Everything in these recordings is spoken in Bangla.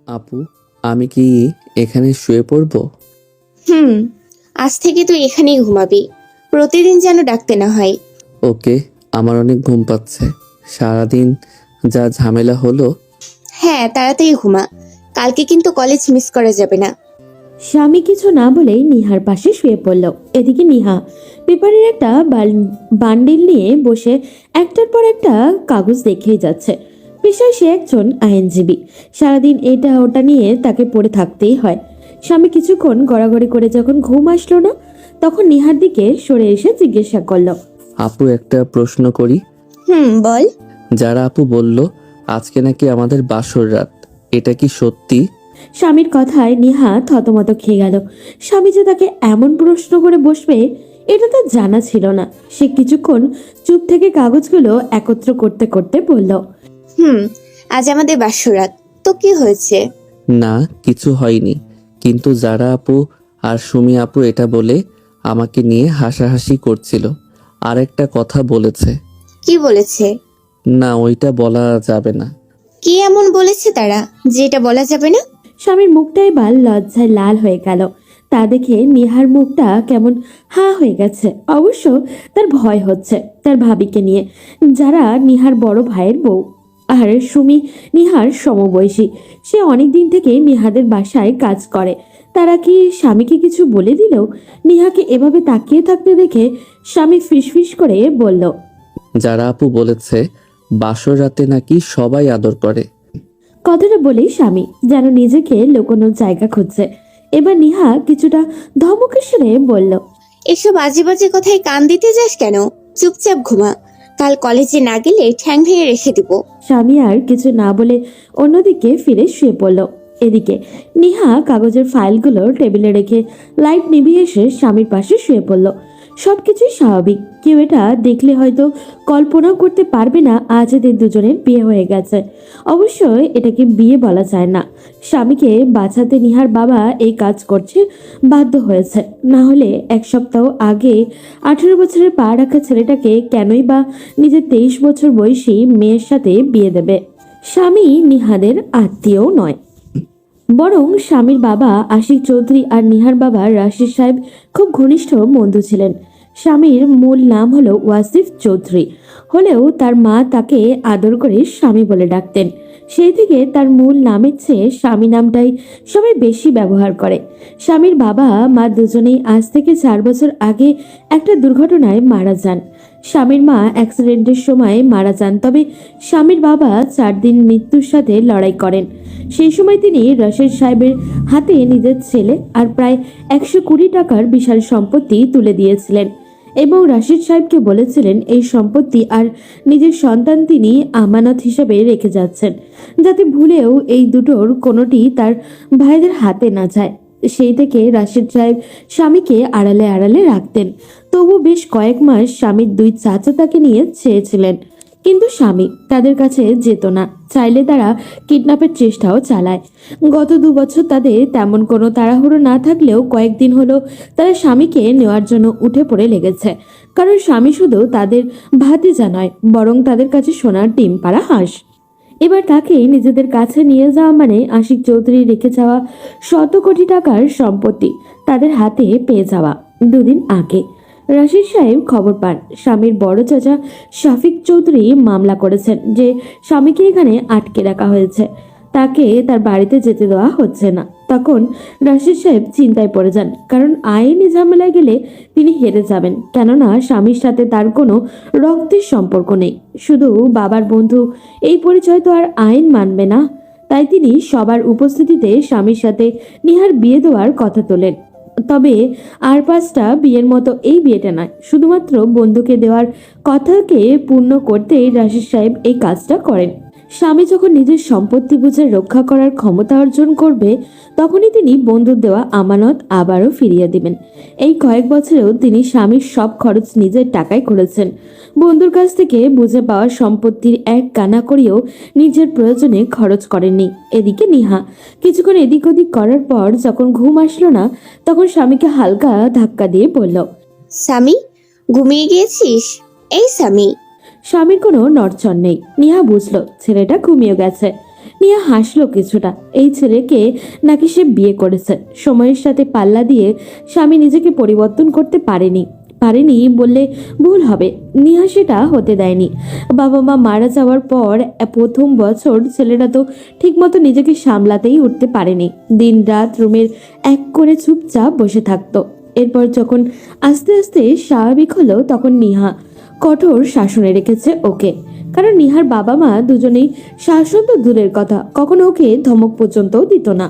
আপু, আমি কি এখানে শুয়ে পড়বো? হুম, আজ থেকে তুই এখানেই ঘুমাবি। প্রতিদিন যেন ডাকতে না হয়। ওকে, আমার অনেক ঘুম পাচ্ছে। সারাদিন যা ঝামেলা হলো। হ্যাঁ, তাড়াতাড়ি ঘুমা। কালকে কিন্তু কলেজ মিস করা যাবে না। স্বামী কিছু না বলেই নিহার পাশে শুয়ে পড়ল। এদিকে নিহা পেপারের একটা বান্ডিল নিয়ে বসে একটার পর একটা কাগজ দেখেই যাচ্ছে। পেশায় সে একজন আইনজীবী। সারাদিন এটা ওটা নিয়ে তাকে পড়ে থাকতেই হয়। স্বামী কিছুক্ষণ গড়াগড়ি করে যখন ঘুম আসলো না, তখন নিহার দিকে সরে এসে জিজ্ঞাসা করলো। আপু, একটা প্রশ্ন করি। বল। যারা আপু বলল আজকে নাকি আমাদের বাসর রাত, এটা কি সত্যি? স্বামীর কথায় নিহা থতমত খেয়ে গেল। স্বামী যে তাকে এমন প্রশ্ন করে বসবে এটা তার জানা ছিল না। সে কিছুক্ষণ চুপ থেকে কাগজগুলো একত্র করতে করতে বলল। আজ আমাদের বাসরাত। তো কি হয়েছে? না, কিছু হয়নি। কিন্তু যারা আপু আর সুমি আপু এটা বলে আমাকে নিয়ে হাসাহাসি করছিল। আর একটা কথা বলেছে। কি বলেছে? না, ওইটা বলা যাবে না। কি এমন বলেছে তারা যেটা বলা যাবে না? স্বামীর মুখটা এবার লজ্জায় লাল হয়ে গেল। তা দেখে নিহার মুখটা কেমন হা হয়ে গেছে। অবশ্য তার ভয় হচ্ছে তার ভাবিকে নিয়ে, যারা নিহার বড় ভাইয়ের বউ। আর সুমি নিহার সমবয়সী। সে অনেক দিন থেকে নিহাদের বাসায় কাজ করে। তারা কি স্বামীকে কিছু বলে দিল? নিহাকে এভাবে তাকিয়ে থাকতে দেখে স্বামী ফিসফিস করে বলল। যারা আপু বলেছে বাসর রাতে নাকি সবাই আদর করে। কথাটা বলেই স্বামী যেন নিজেকে লুকোনোর জায়গা খুঁজছে। এবার নিহা কিছুটা ধমকের সুরে বলল। এসব বাজে বাজে কথায় কান দিতে যাস কেন? চুপচাপ ঘুমা। কাল কলেজে না গেলে ঠ্যাং ভেঙে রেখে দিব। স্বামী আর কিছু না বলে অন্যদিকে ফিরে শুয়ে পড়ল। এদিকে নিহা কাগজের ফাইলগুলো টেবিলে রেখে লাইট নিভিয়ে এসে স্বামীর পাশে শুয়ে পড়ল। সবকিছুই স্বাভাবিক। কেউ এটা দেখলে হয়তো কল্পনাও করতে পারবে না আজ এদের দুজনের বিয়ে হয়ে গেছে। অবশ্যই এটাকে বিয়ে বলা যায় না। স্বামীকে বাঁচাতে নিহার বাবা এই কাজ করছে বাধ্য হয়েছে। না হলে এক সপ্তাহ আগে 18 বছরের পা রাখা ছেলেটাকে কেনই বা নিজের 23 বছর বয়সী মেয়ের সাথে বিয়ে দেবে? স্বামী নিহাদের আত্মীয় নয়, বরং স্বামীর বাবা আশিক চৌধুরী আর নিহার বাবা রাশিদ সাহেব খুব ঘনিষ্ঠ বন্ধু ছিলেন। স্বামীর মূল নাম হলো ওয়াসিফ চৌধুরী, হলেও তার মা তাকে আদর করে স্বামী বলে ডাকতেন। সেই থেকে তার মূল নামের চেয়ে স্বামী নামটাই সবাই বেশি ব্যবহার করে। স্বামীর বাবা মা দুজনেই আজ থেকে 4 বছর আগে একটা দুর্ঘটনায় মারা যান। স্বামীর মা অ্যাক্সিডেন্টের সময় মারা যান, তবে স্বামীর বাবা 4 দিন মৃত্যুর সাথে লড়াই করেন। সেই সময় তিনি রশিদ সাহেবের হাতে নিজের ছেলে আর প্রায় 120 টাকার বিশাল সম্পত্তি তুলে দিয়েছিলেন এবং রশিদ সাহেবকে বলেছিলেন এই সম্পত্তি আর নিজের সন্তান তিনি আমানত হিসেবে রেখে যাচ্ছেন, যাতে ভুলেও এই দুটোর কোনোটি তার ভাইদের হাতে না যায়। সেই থেকে রাশিদ সাহেব স্বামীকে আড়ালে আড়ালে রাখতেন। তবু বেশ কয়েক মাস স্বামীর 2 চাচা তাকে নিয়ে চেয়েছিলেন, কিন্তু স্বামী তাদের কাছে যেত না। চাইলে তারা কিডন্যাপের চেষ্টাও চালায়। গত 2 বছর তাদের তেমন কোনো তাড়াহুড়ো না থাকলেও কয়েকদিন হলো তারা স্বামীকে নেওয়ার জন্য উঠে পড়ে লেগেছে। কারণ স্বামী শুধু তাদের ভাতিজা নয়, বরং তাদের কাছে সোনার ডিম পাড়া হাঁস। এবার তাকে নিজেদের কাছে নিয়ে যাওয়া মানে আশিক চৌধুরী রেখে যাওয়া 100 কোটি টাকার সম্পত্তি তাদের হাতে পেয়ে যাওয়া। 2 দিন আগে রাশিদ সাহেব খবর পান স্বামীর বড় চাচা শাফিক চৌধুরী মামলা করেছেন যে স্বামীকে এখানে আটকে রাখা হয়েছে, তাকে তার বাড়িতে যেতে দেওয়া হচ্ছে না। তখন রাশিদ সাহেব চিন্তায় পড়ে যান, কারণ আইনি ঝামেলায় গেলে তিনি হেরে যাবেন। কেননা স্বামীর সাথে তার কোনো রক্তের সম্পর্ক নেই, শুধু বাবার বন্ধু। এই পরিচয় তো আর আইন মানবে না। তাই তিনি সবার উপস্থিতিতে স্বামীর সাথে নিহার বিয়ে দেওয়ার কথা তোলেন। তবে আর 5টা বিয়ের মতো এই বিয়েটা নয়, শুধুমাত্র বন্ধুকে দেওয়ার কথাকে পূর্ণ করতেই রাশিদ সাহেব এই কাজটা করেন। স্বামী যখন নিজের সম্পত্তি বুঝে রক্ষা করার ক্ষমতা অর্জন করবে, তখনই তিনি বন্ধুর দেওয়া আমানত আবারও ফিরিয়ে দিবেন। এই কয়েক বছরেও তিনি স্বামীর সব খরচ নিজের টাকায় করেছেন। বন্ধুর কাছ থেকে বুঝে পাওয়া সম্পত্তির এক কানা করেও নিজের প্রয়োজনে খরচ করেননি। এদিকে নিহা কিছুক্ষণ এদিক ওদিক করার পর যখন ঘুম আসলো না, তখন স্বামীকে হালকা ধাক্কা দিয়ে বলল। স্বামী, ঘুমিয়ে গিয়েছিস? এই স্বামী। স্বামীর কোনো নড়চড় নেই। নিহা বুঝলো ছেলেটা ঘুমিয়ে গেছে। নিহা হাসলো কিছুটা। এই ছেলেকে নাকি সে বিয়ে করেছে। সময়ের সাথে পাল্লা দিয়ে স্বামী নিজেকে পরিবর্তন করতে পারেনি বললে ভুল হবে। নিহা সেটা হতে দেয়নি। বাবা মা মারা যাওয়ার পর প্রথম বছর ছেলেটা তো ঠিকমতো নিজেকে সামলাতেই উঠতে পারেনি। দিন রাত রুমের এক করে চুপচাপ বসে থাকতো। এরপর যখন আস্তে আস্তে স্বাভাবিক হলো তখন নিহা কঠোর শাসনে রেখেছে ওকে। কারণ নিহার বাবা মা দুজনেই শাসন তো দূরের কথা, কখনো ওকে ধমক পর্যন্তও দিত না।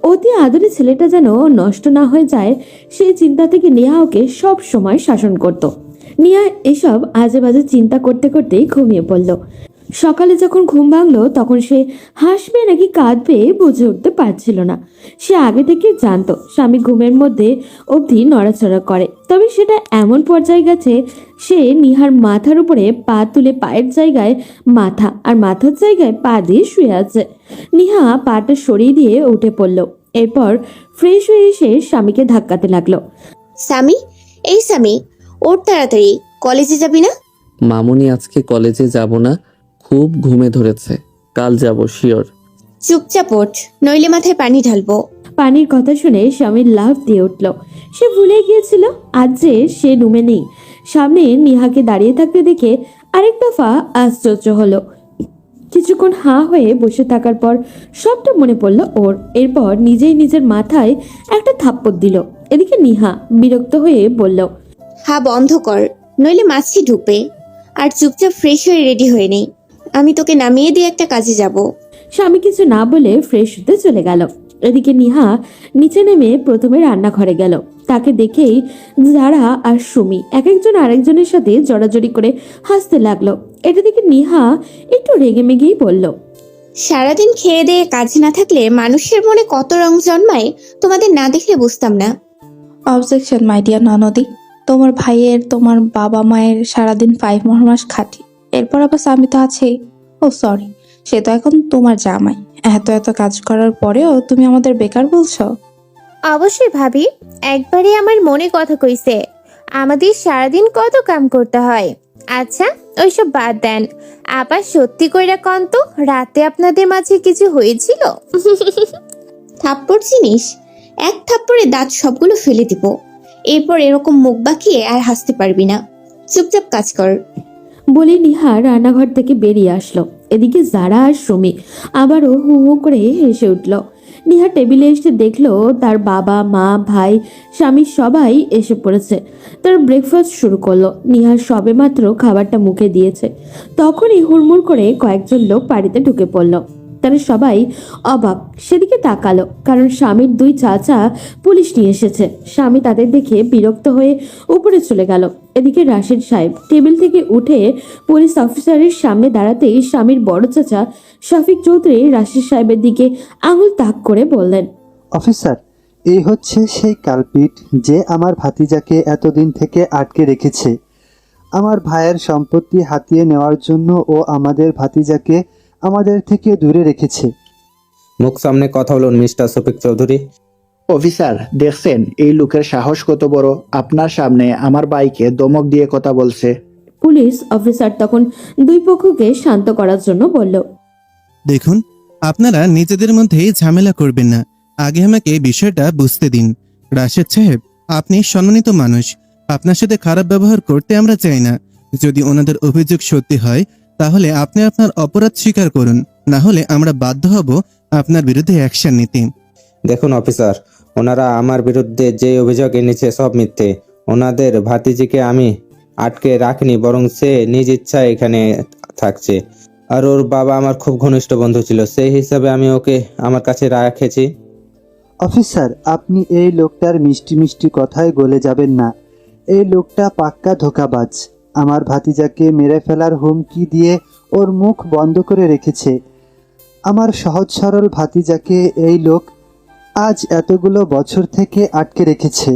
অতি আদরে ছেলেটা যেন নষ্ট না হয়ে যায় সেই চিন্তা থেকে নেহা ওকে সব সময় শাসন করত। নিহা এসব আজে বাজে চিন্তা করতে করতেই ঘুমিয়ে পড়ল। সকালে যখন ঘুম ভাঙলো তখন সে হাসবে নাকি কাঁদবে বুঝে উঠতে পারছিল না। সে আগে থেকে জানতো স্বামী ঘুমের মধ্যে অবধি নড়াচড়া করে, তবে সেটা এমন পর্যায়ে গেছে সে নিহার মাথার উপরে পা তুলে পায়ের জায়গায় মাথা আর মাথার জায়গায় পা দিয়ে শুয়ে আছে। নিহা পাটা সরিয়ে দিয়ে উঠে পড়ল। এরপর ফ্রেশ হয়ে এসে স্বামীকে ধাক্কাতে লাগলো। স্বামী, এই স্বামী, ওর তাড়াতাড়ি, কলেজে যাবি না? মামুনি আজকে কলেজে যাব না, খুব ঘুমে ধরেছে, কাল যাব শিওর। চুপচাপ ওঠ, নইলে মাথায় পানি ঢালবো। পানির কথা শুনে স্বামীর লাফ দিয়ে উঠল। সে ভুলে গিয়েছিল আজ যে সে রুমে নেই। সামনে নিহাকে দাঁড়িয়ে থাকতে দেখে আরেক দফা আশ্চর্য হলো। কিছুক্ষণ হাঁ হয়ে বসে থাকার পর সবটা মনে পড়লো ওর। এরপর নিজেই নিজের মাথায় একটা থাপ্পড় দিল। এদিকে নিহা বিরক্ত হয়ে বলল, হা বন্ধ কর, নইলে মাছি ঢুকবে। আর চুপচাপ ফ্রেশ হয়ে রেডি হয়ে নেই, আমি তোকে নামিয়ে দিয়ে একটা কাজে যাব। স্বামী কিছু না বলে ফ্রেশ হতে চলে গেল। এদিকে নিহা নিচে নেমে প্রথমে রান্নাঘরে গেল। তাকে দেখেই যারা আর সুমি এক একজন আরেকজনের সাথে জড়াজড়ি করে হাসতে লাগলো। এটা দেখে নিহা একটু রেগে মেগেই বলল, সারাদিন খেয়ে দিয়ে কাজ না থাকলে মানুষের মনে কত রং জন্মায়, তোমাদের না দেখলে বুঝতাম না। অবজেকশন মাই ডিয়ার ননদি, তোমার ভাইয়ের তোমার বাবা মায়ের সারাদিন 5 মাস খাটি, এরপর আবার স্বামী তো আছেই। ও সরি, সে তো এখন তোমার জামাই। এত এত কাজ করার পরেও তুমি আমাদের বেকার বলছো? অবশ্যই ভাবি, একবারে আমার মনে কথা কইছে। আমাদের সারাদিন কত কাম করতে হয়। আচ্ছা, ওইসব বাদ দেন। আবার সত্যি কইরা কন তো, রাতে আপনাদের মাঝে কিছু হয়েছিল? থাপ্পড় জিনিস, এক থাপ্পড়ে দাঁত সবগুলো ফেলে দিব। এরপর এরকম মুখ বাঁকিয়ে আর হাসতে পারবি না। চুপচাপ কাজ কর। বলে নিহা রান্নাঘর থেকে বেরিয়ে আসলো। এদিকে যারা আর সুমি আবারও হু হু করে হেসে উঠল। নিহা টেবিলে এসে দেখলো তার বাবা মা ভাই স্বামী সবাই এসে পড়েছে। তার ব্রেকফাস্ট শুরু করলো। নিহা সবেমাত্র খাবারটা মুখে দিয়েছে তখনই হুড়মুড় করে কয়েকজন লোক বাড়িতে ঢুকে পড়ল। তারা সবাই অবাক সেদিকে তাকালো, কারণ স্বামীর 2 চাচা পুলিশ নিয়ে এসেছে। স্বামী তাদের দেখে বিরক্ত হয়ে উপরে চলে গেল। এদিকে রাশেদ সাহেব টেবিল থেকে উঠে পুলিশ অফিসারের সামনে দাঁড়াতেই স্বামীর বড় চাচা শফিক চৌধুরী রাশেদ সাহেবের দিকে আঙুল তাক করে বললেন, অফিসার, এই হচ্ছে সেই কালপিট যে আমার ভাতিজাকে এতদিন থেকে আটকে রেখেছে। আমার ভাইয়ের সম্পত্তি হাতিয়ে নেওয়ার জন্য ও আমাদের ভাতিজাকে আমাদের থেকে দূরে রেখেছে। মুখ সামনে কথা বলুন মিস্টার শফিক চৌধুরী। অফিসার, দেখছেন এই লোকের সাহস কত বড়, আপনার সামনে আমার ভাইকে ধমক দিয়ে কথা বলছে। পুলিশ অফিসার তখন 2 পক্ষকে শান্ত করার জন্য বলল, দেখুন, আপনারা নিজেদের মধ্যেই ঝামেলা করবেন না, আগে আমাকে বিষয়টা বুঝতে দিন। রাশেদ সাহেব, আপনি সম্মানিত মানুষ, আপনার সাথে খারাপ ব্যবহার করতে আমরা চাই না। যদি ওনাদের অভিযোগ সত্যি হয় তাহলে আপনি আপনার অপরাধ স্বীকার করুন, না হলে আমরা বাধ্য হব আপনার বিরুদ্ধে অ্যাকশন নিতে। দেখুন অফিসার, ওনারা আমার বিরুদ্ধে যে অভিযোগ এনেছে সব মিথ্যে। ওনাদের ভাতিজিকে আমি আটকে রাখিনি, বরং সে নিজ ইচ্ছায় এখানে থাকছে। আর ওর বাবা আমার খুব ঘনিষ্ঠ বন্ধু ছিল, সেই হিসাবে আমি ওকে আমার কাছে রেখেছি। অফিসার, আপনি এই লোকটার মিষ্টি মিষ্টি কথায় গলে যাবেন না। এই লোকটা পাক্কা ধোঁকাবাজ। আমার ভাতিজাকে মেরে ফেলার হুমকি দিয়ে ওর মুখ বন্ধ করে রেখেছে। আমার সহজ সরল ভাতিজাকে এই লোক আজ এতগুলো বছর থেকে আটকে রেখেছে।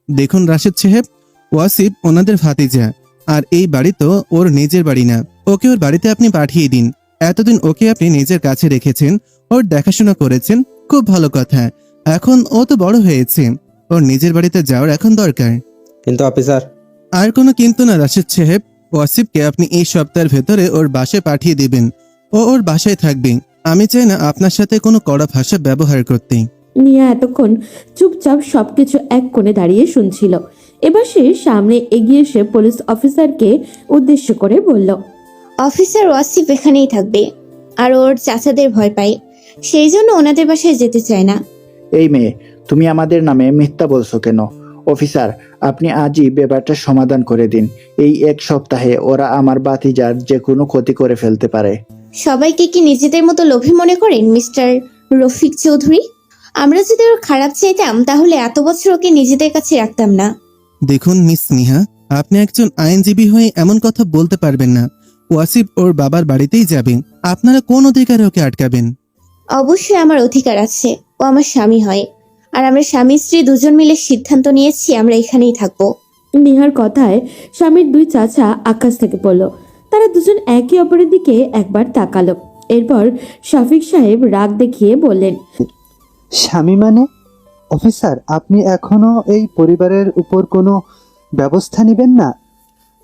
দেখুন রাশেদ সাহেব, ওয়াসিফ ওনাদের ভাতিজা, আর এই বাড়ি তো ওর নিজের বাড়ি না। ওকে ওর বাড়িতে আপনি পাঠিয়ে দিন। এতদিন ওকে আপনি নিজের কাছে রেখেছেন, ওর দেখাশোনা করেছেন, খুব ভালো কথা। এখন ও তো বড় হয়েছে, ওর নিজের বাড়িতে যাওয়ার এখন দরকার। কিন্তু অফিসার, আর কোনো কিন্তু না রাশেদ সাহেব, ও ওয়াসিফকে আপনি এই সপ্তাহের ভেতরে ওর বাসায় পাঠিয়ে দিবেন। ও ওর বাসায় থাকবে। আমি চাই না আপনার সাথে কোনো কড়া ভাষা ব্যবহার করতে। নিয়া এতক্ষণ চুপচাপ সবকিছু এক কোণে দাঁড়িয়ে শুনছিল। এবার সে সামনে এগিয়ে এসে পুলিশ অফিসারকে উদ্দেশ্য করে বলল, অফিসার ওয়াসিফ এখানেই থাকবে, আর ওর চাচাদের ভয় পায়, সেই জন্য ওনাদের বাসায় যেতে চায় না। এই মেয়ে, তুমি আমাদের নামে মিথ্যা বলছো কেন? অফিসার, আপনি আজই ব্যাপারটার সমাধান করে দিন। এই এক সপ্তাহে ওরা আমার বাতিজার যে কোনো ক্ষতি করে ফেলতে পারে। সবাইকে কি নিজেদের মতো লোভী মনে করেন মিস্টার রফিক চৌধুরী? আমরা যদি ওর খারাপ চাইতাম তাহলে এত বছর ওকে নিজেদের কাছে রাখতাম না। দেখুন মিস নিহা, আপনি একজন আইনজীবী হয়ে এমন কথা বলতে পারবেন না। ওয়াসিফ ওর বাবার বাড়িতেই যাবে। আপনারা কোন অধিকারে ওকে আটকাবেন? অবশ্যই আমার অধিকার আছে, ও আমার স্বামী হয়, আর আমরা স্বামী স্ত্রী দুজন মিলে সিদ্ধান্ত নিয়েছি আমরা এখানেই থাকবো। নিহার কথায় স্বামীর দুই চাচা আকাশ থেকে পড়ল। তারা দুজন একে অপরের দিকে একবার তাকালো। এরপর শফিক সাহেব রাগ দেখিয়ে বললেন, স্বামী মানে? অফিসার, আপনি এখনো এই পরিবারের উপর কোনো ব্যবস্থা নেবেন না?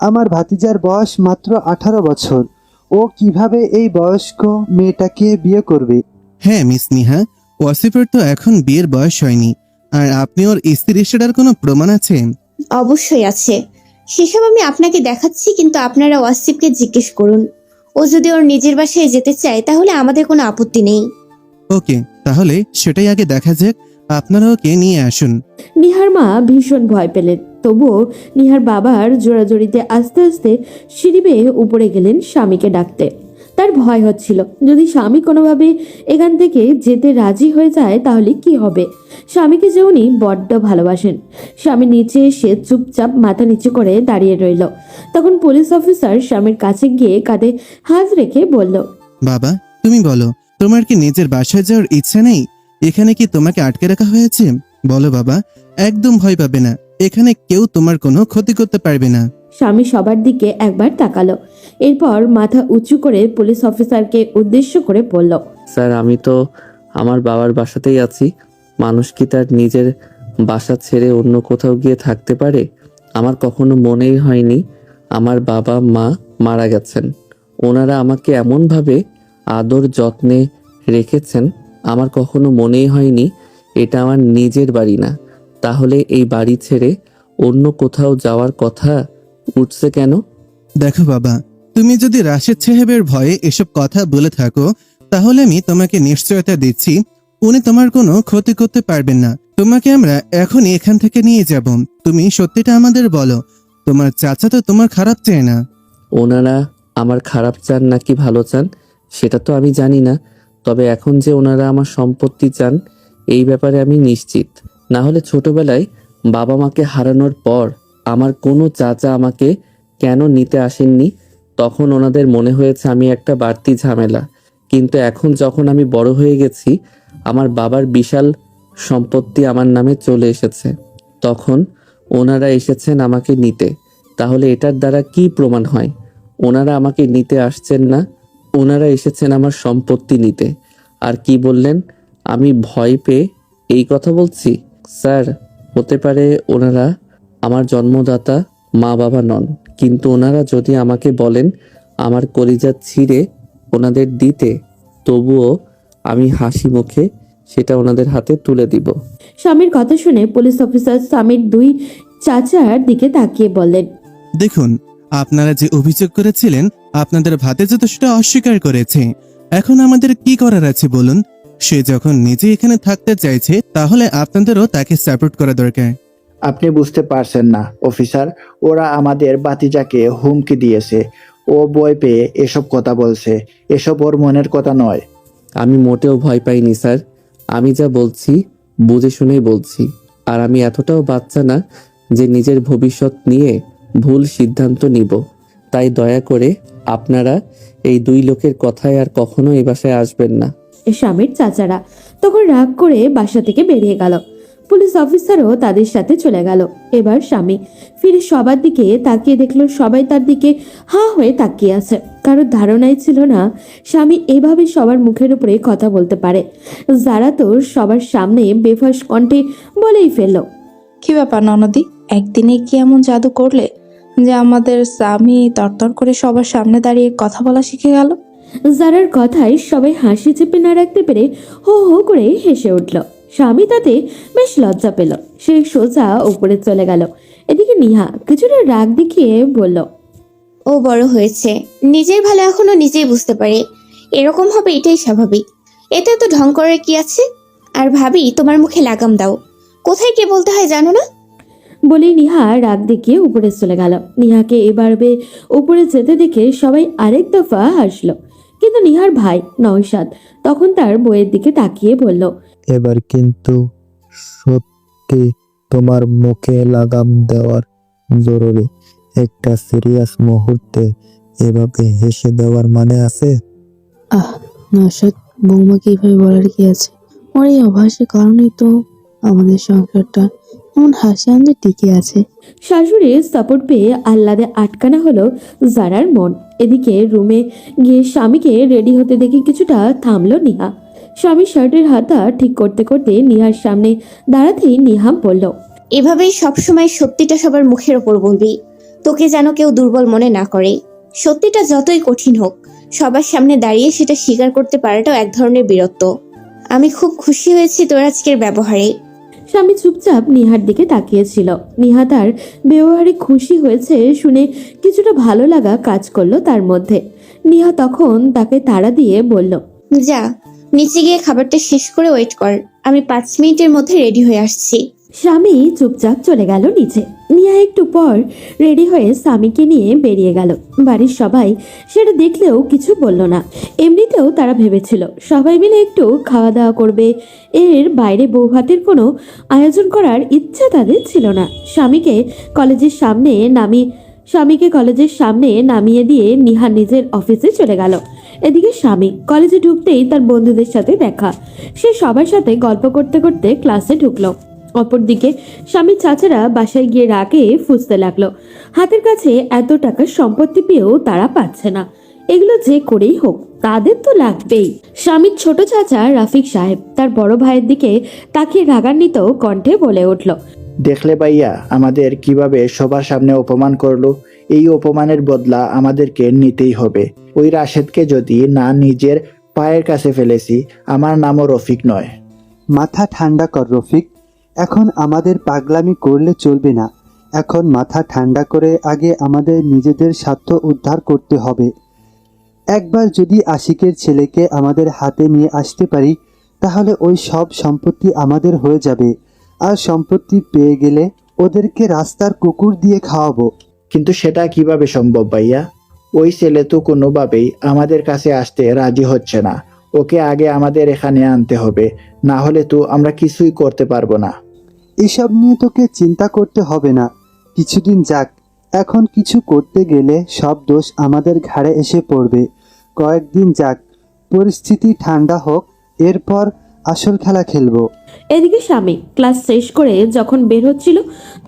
আমার ভাতিজার বয়স মাত্র 18 বছর। ও কিভাবে এই বয়স্ক মেয়েটাকে বিয়ে করবে? হ্যাঁ মিস নিহা, ওয়াসিফের তো এখন বিয়ের বয়স হয়নি। আর আপনি ওর স্ত্রী সেটার কোনো প্রমাণ আছে? অবশ্যই আছে, সেসব আমি আপনাকে দেখাচ্ছি, কিন্তু আপনারা ওয়াসিফকে জিজ্ঞেস করুন। ও যদি ওর নিজের বাসায় যেতে চায় তাহলে আমাদের কোনো আপত্তি নেই। ওকে, তাহলে সেটাই আগে দেখা যাক। আপনারা ওকে নিয়ে আসুন। নিহার মা ভীষণ ভয় পেলেন। তবুও নিহার বাবার জোরাজোরিতে আস্তে আস্তে সিঁড়ি বেয়ে উপরে গেলেন স্বামীকে ডাকতে। তার ভয় হচ্ছিল, যদি স্বামী কোনোভাবে এখান থেকে যেতে রাজি হয়ে যায় তাহলে কি হবে। স্বামীকে যে উনি বড্ড ভালোবাসেন। স্বামী নিচে এসে চুপচাপ মাথা নিচু করে দাঁড়িয়ে রইল। তখন পুলিশ অফিসার স্বামীর কাছে গিয়ে কাঁধে হাত রেখে বলল, বাবা, তুমি বলো, তোমার কি নিজের বাসায় যাওয়ার ইচ্ছা নেই? এখানে কি তোমাকে আটকে রাখা হয়েছে? বলো বাবা, একদম ভয় পাবে না। এখানে কেউ তোমার কোনো ক্ষতি করতে পারবে না। স্বামী সবার দিকে একবার তাকালো। এরপর মাথা উঁচু করে পুলিশ অফিসারকে উদ্দেশ্য করে বলল, স্যার, আমি তো আমার বাবার বাসাতেই আছি। মানুষ কি তার নিজের বাসা ছেড়ে অন্য কোথাও গিয়ে থাকতে পারে? আমার কখনো মনেই হয়নি আমার বাবা মা মারা গেছেন। ওনারা আমাকে এমনভাবে আদর যত্নে রেখেছেন, আমার কখনো মনেই হয়নি এটা আমার নিজের বাড়ি না। তাহলে এই বাড়ি ছেড়ে অন্য কোথাও যাওয়ার কথা উঠছে কেন? দেখো বাবা, তুমি যদি রাশেদ সাহেবের ভয়ে এসব কথা বলে থাকো, তাহলে আমি তোমাকে নিশ্চয়তা দিচ্ছি উনি তোমার কোনো ক্ষতি করতে পারবেন না। তোমাকে আমরা এখনই এখান থেকে নিয়ে যাব। তুমি সত্যিটা আমাদের বলো, তোমার চাচা তো তোমার খারাপ চায় না। ওনারা আমার খারাপ চান নাকি ভালো চান সেটা তো আমি জানি না, তবে এখন যে ওনারা আমার সম্পত্তি চান এই ব্যাপারে আমি নিশ্চিত। না হলে ছোটবেলায় বাবা মাকে হারানোর পর আমার কোনো চাচা আমাকে কেন নিতে আসেননি? তখন ওনাদের মনে হয়েছে আমি একটা বাড়তি ঝামেলা। কিন্তু এখন যখন আমি বড় হয়ে গেছি, আমার বাবার বিশাল সম্পত্তি আমার নামে চলে এসেছে, তখন ওনারা এসেছেন আমাকে নিতে। তাহলে এটার দ্বারা কি প্রমাণ হয় ওনারা আমাকে নিতে আসছেন না? ওনারা এসেছেন আমার সম্পত্তি নিতে। আর কি বললেন, আমি ভয় পেয়ে এই কথা বলছি? স্যার, হতে পারে ওনারা আমার জন্মদাতা মা বাবা নন, কিন্তু ওনারা যদি আমাকে বলেন আমার কলিজা ছিঁড়ে ওনাদের দিতে, তবুও আমি হাসি মুখে সেটা ওনাদের হাতে তুলে দিব। স্বামীর কথা শুনে পুলিশ অফিসার স্বামীর দুই চাচার দিকে তাকিয়ে বললেন, দেখুন, আপনারা যে অভিযোগ করেছিলেন আপনাদের ভাতিজা তো সেটা অস্বীকার করেছে। এখন আমাদের কি করার আছে বলুন? সে যখন নিজে এখানে থাকতে চাইছে, তাহলে আপনাদেরও তাকে সাপোর্ট করা দরকার। আপনি বুঝতে পারছেন না অফিসার, ওরা আমাদের বাতিজাকে হুমকি দিয়েছে। ও ভয় পেয়ে এসব কথা বলছে। এসব ওর মনের কথা নয়। আমি মোটেও ভয় পাইনি স্যার, আমি যা বলছি বুঝে শুনেই বলছি। আর আমি এতটাও বাচ্চা না যে নিজের ভবিষ্যৎ নিয়ে ভুল সিদ্ধান্ত নিব। তাই দয়া করে আপনারা এই দুই লোকের কথায় আর কখনো এই বাসায় আসবেন না। স্বামীর চাচারা তখন রাগ করে বাসা থেকে বেরিয়ে গেল। পুলিশ অফিসারও তাদের সাথে চলে গেল। এবার স্বামী ফিরে সবার দিকে তাকিয়ে দেখলো সবাই তার দিকে হা হয়ে তাকিয়ে আছে। কারোর ধারণাই ছিল না স্বামী এভাবে সবার মুখের উপরে কথা বলতে পারে। যারা তো সবার সামনে বেফাস কণ্ঠে বলেই ফেললো, কি ব্যাপার ননদি, একদিনে কি এমন জাদু করলে? যে আমাদের স্বামী তরতর করে সবার সামনে দাঁড়িয়ে কথা বলা শিখে গেল? জারার কথায় সবাই হাসি চেপে না রাখতে পেরে হো হো করে হেসে উঠল। স্বামী তাতে বেশ লজ্জা পেল। সে সোজা উপরে চলে গেল। এদিকে নিহা কিছুটা রাগ দেখিয়ে বলল, ও বড় হয়েছে, নিজের ভালো এখনো নিজেই বুঝতে পারে। এরকম হবে এটাই স্বাভাবিক। এতে তো ঢং করার কি আছে? আর ভাবি, তোমার মুখে লাগাম দাও। কোথায় কে বলতে হয় জানো না? বলে নিহা রাগ দেখিয়ে উপরে চলে গেল। নিহাকে এভাবে উপরে যেতে দেখে সবাই আরেক দফা হাসলো, কিন্তু নিহার ভাই নওশাদ তখন তার বইয়ের দিকে তাকিয়ে বলল, এবার কিন্তু সত্যি তোমার মুখে লাগাম দেওয়ার জরুরি। একটা সিরিয়াস মুহূর্তে এভাবে হেসে দেওয়ার মানে আছে? নওশাদ, বৌমাকে এইভাবে বলার কি আছে? ওর এই অভ্যাসের কারণেই তো আমাদের সংসারটা এমন হাসি আনন্দে টিকে আছে। শাশুড়ির সাপোর্ট পেয়ে আহ্লাদে আটকানা হলো জারার মন। এদিকে রুমে গিয়ে স্বামীকে রেডি হতে দেখে কিছুটা থামলো নিহা। স্বামীর শার্টের হাতা ঠিক করতে করতে নিহার সামনে দাঁড়াতেই নিহা বলল, এভাবেই সবসময় সত্যিটা সবার মুখের ওপর বলবি, তোকে যেন কেউ দুর্বল মনে না করে। সত্যিটা যতই কঠিন হোক, সবার সামনে দাঁড়িয়ে সেটা স্বীকার করতে পারাটাও এক ধরনের বীরত্ব। আমি খুব খুশি হয়েছি তোর আজকের ব্যবহারে। স্বামী চুপচাপ নিহার দিকে তাকিয়েছিল। নিহা তার ব্যবহারে খুশি হয়েছে শুনে কিছুটা ভালো লাগা কাজ করলো তার মধ্যে। নিহা তখন তাকে তাড়া দিয়ে বলল, যা, নিচে গিয়ে খাবারটা শেষ করে ওয়েট কর। আমি 5 মিনিটের মধ্যে রেডি হয়ে আসছি। স্বামী চুপচাপ চলে গেল নিচে। নিহা একটু পর রেডি হয়ে স্বামীকে নিয়ে বেরিয়ে গেল। বাড়ির সবাই সেটা দেখলেও কিছু বলল না। এমনিতেও তারা ভেবেছিল সবাই মিলে একটু খাওয়া দাওয়া করবে, এর বাইরে বউ ভাতের কোনো আয়োজন করার ইচ্ছা তাদের ছিল না। স্বামীকে কলেজের সামনে নামিয়ে দিয়ে নিহা নিজের অফিসে চলে গেল। এদিকে স্বামী কলেজে ঢুকতেই তার বন্ধুদের সাথে দেখা। সে সবার সাথে গল্প করতে করতে ক্লাসে ঢুকলো। অপরদিকে স্বামীর চাচারা বাসায় গিয়ে রাগে ফুঁসতে লাগলো। হাতের কাছে এত টাকার সম্পত্তি পেয়েও তারা পাচ্ছে না। এগুলো যে করেই হোক তাদের তো লাগবেই। স্বামীর ছোট চাচা রাফিক সাহেব তার বড় ভাইয়ের দিকে তাকিয়ে রাগান্বিত কণ্ঠে বলে উঠল, দেখলে ভাইয়া আমাদের কিভাবে সবার সামনে অপমান করলো? এই অপমানের বদলা আমাদেরকে নিতেই হবে। ওই রাশেদকে যদি না নিজের পায়ের কাছে ফেলেছি, আমার নামও রফিক নয়। মাথা ঠান্ডা কর রফিক, এখন আমাদের পাগলামি করলে চলবে না। এখন মাথা ঠান্ডা করে আগে আমাদের নিজেদের স্বার্থ উদ্ধার করতে হবে। একবার যদি আশিকের ছেলেকে আমাদের হাতে নিয়ে আসতে পারি, তাহলে ওই সব সম্পত্তি আমাদের হয়ে যাবে। আর সম্পত্তি পেয়ে গেলে ওদেরকে রাস্তার কুকুর দিয়ে খাওয়াবো। কিন্তু সেটা কিভাবে সম্ভব ভাইয়া? ওই ছেলে তো কোনোভাবেই আমাদের কাছে আসতে রাজি হচ্ছে না। ওকে আগে আমাদের এখানে আনতে হবে, না হলে তো আমরা কিছুই করতে পারবো না। এসব নিয়ে তোকে চিন্তা করতে হবে না, কিছুদিন যাক। এখন কিছু করতে গেলে সব দোষ আমাদের ঘাড়ে এসে পড়বে। কয়েকদিন যাক, পরিস্থিতি ঠান্ডা হোক, এরপর আসল খেলা খেলবো। এদিকে স্বামী ক্লাস শেষ করে যখন বের হচ্ছিল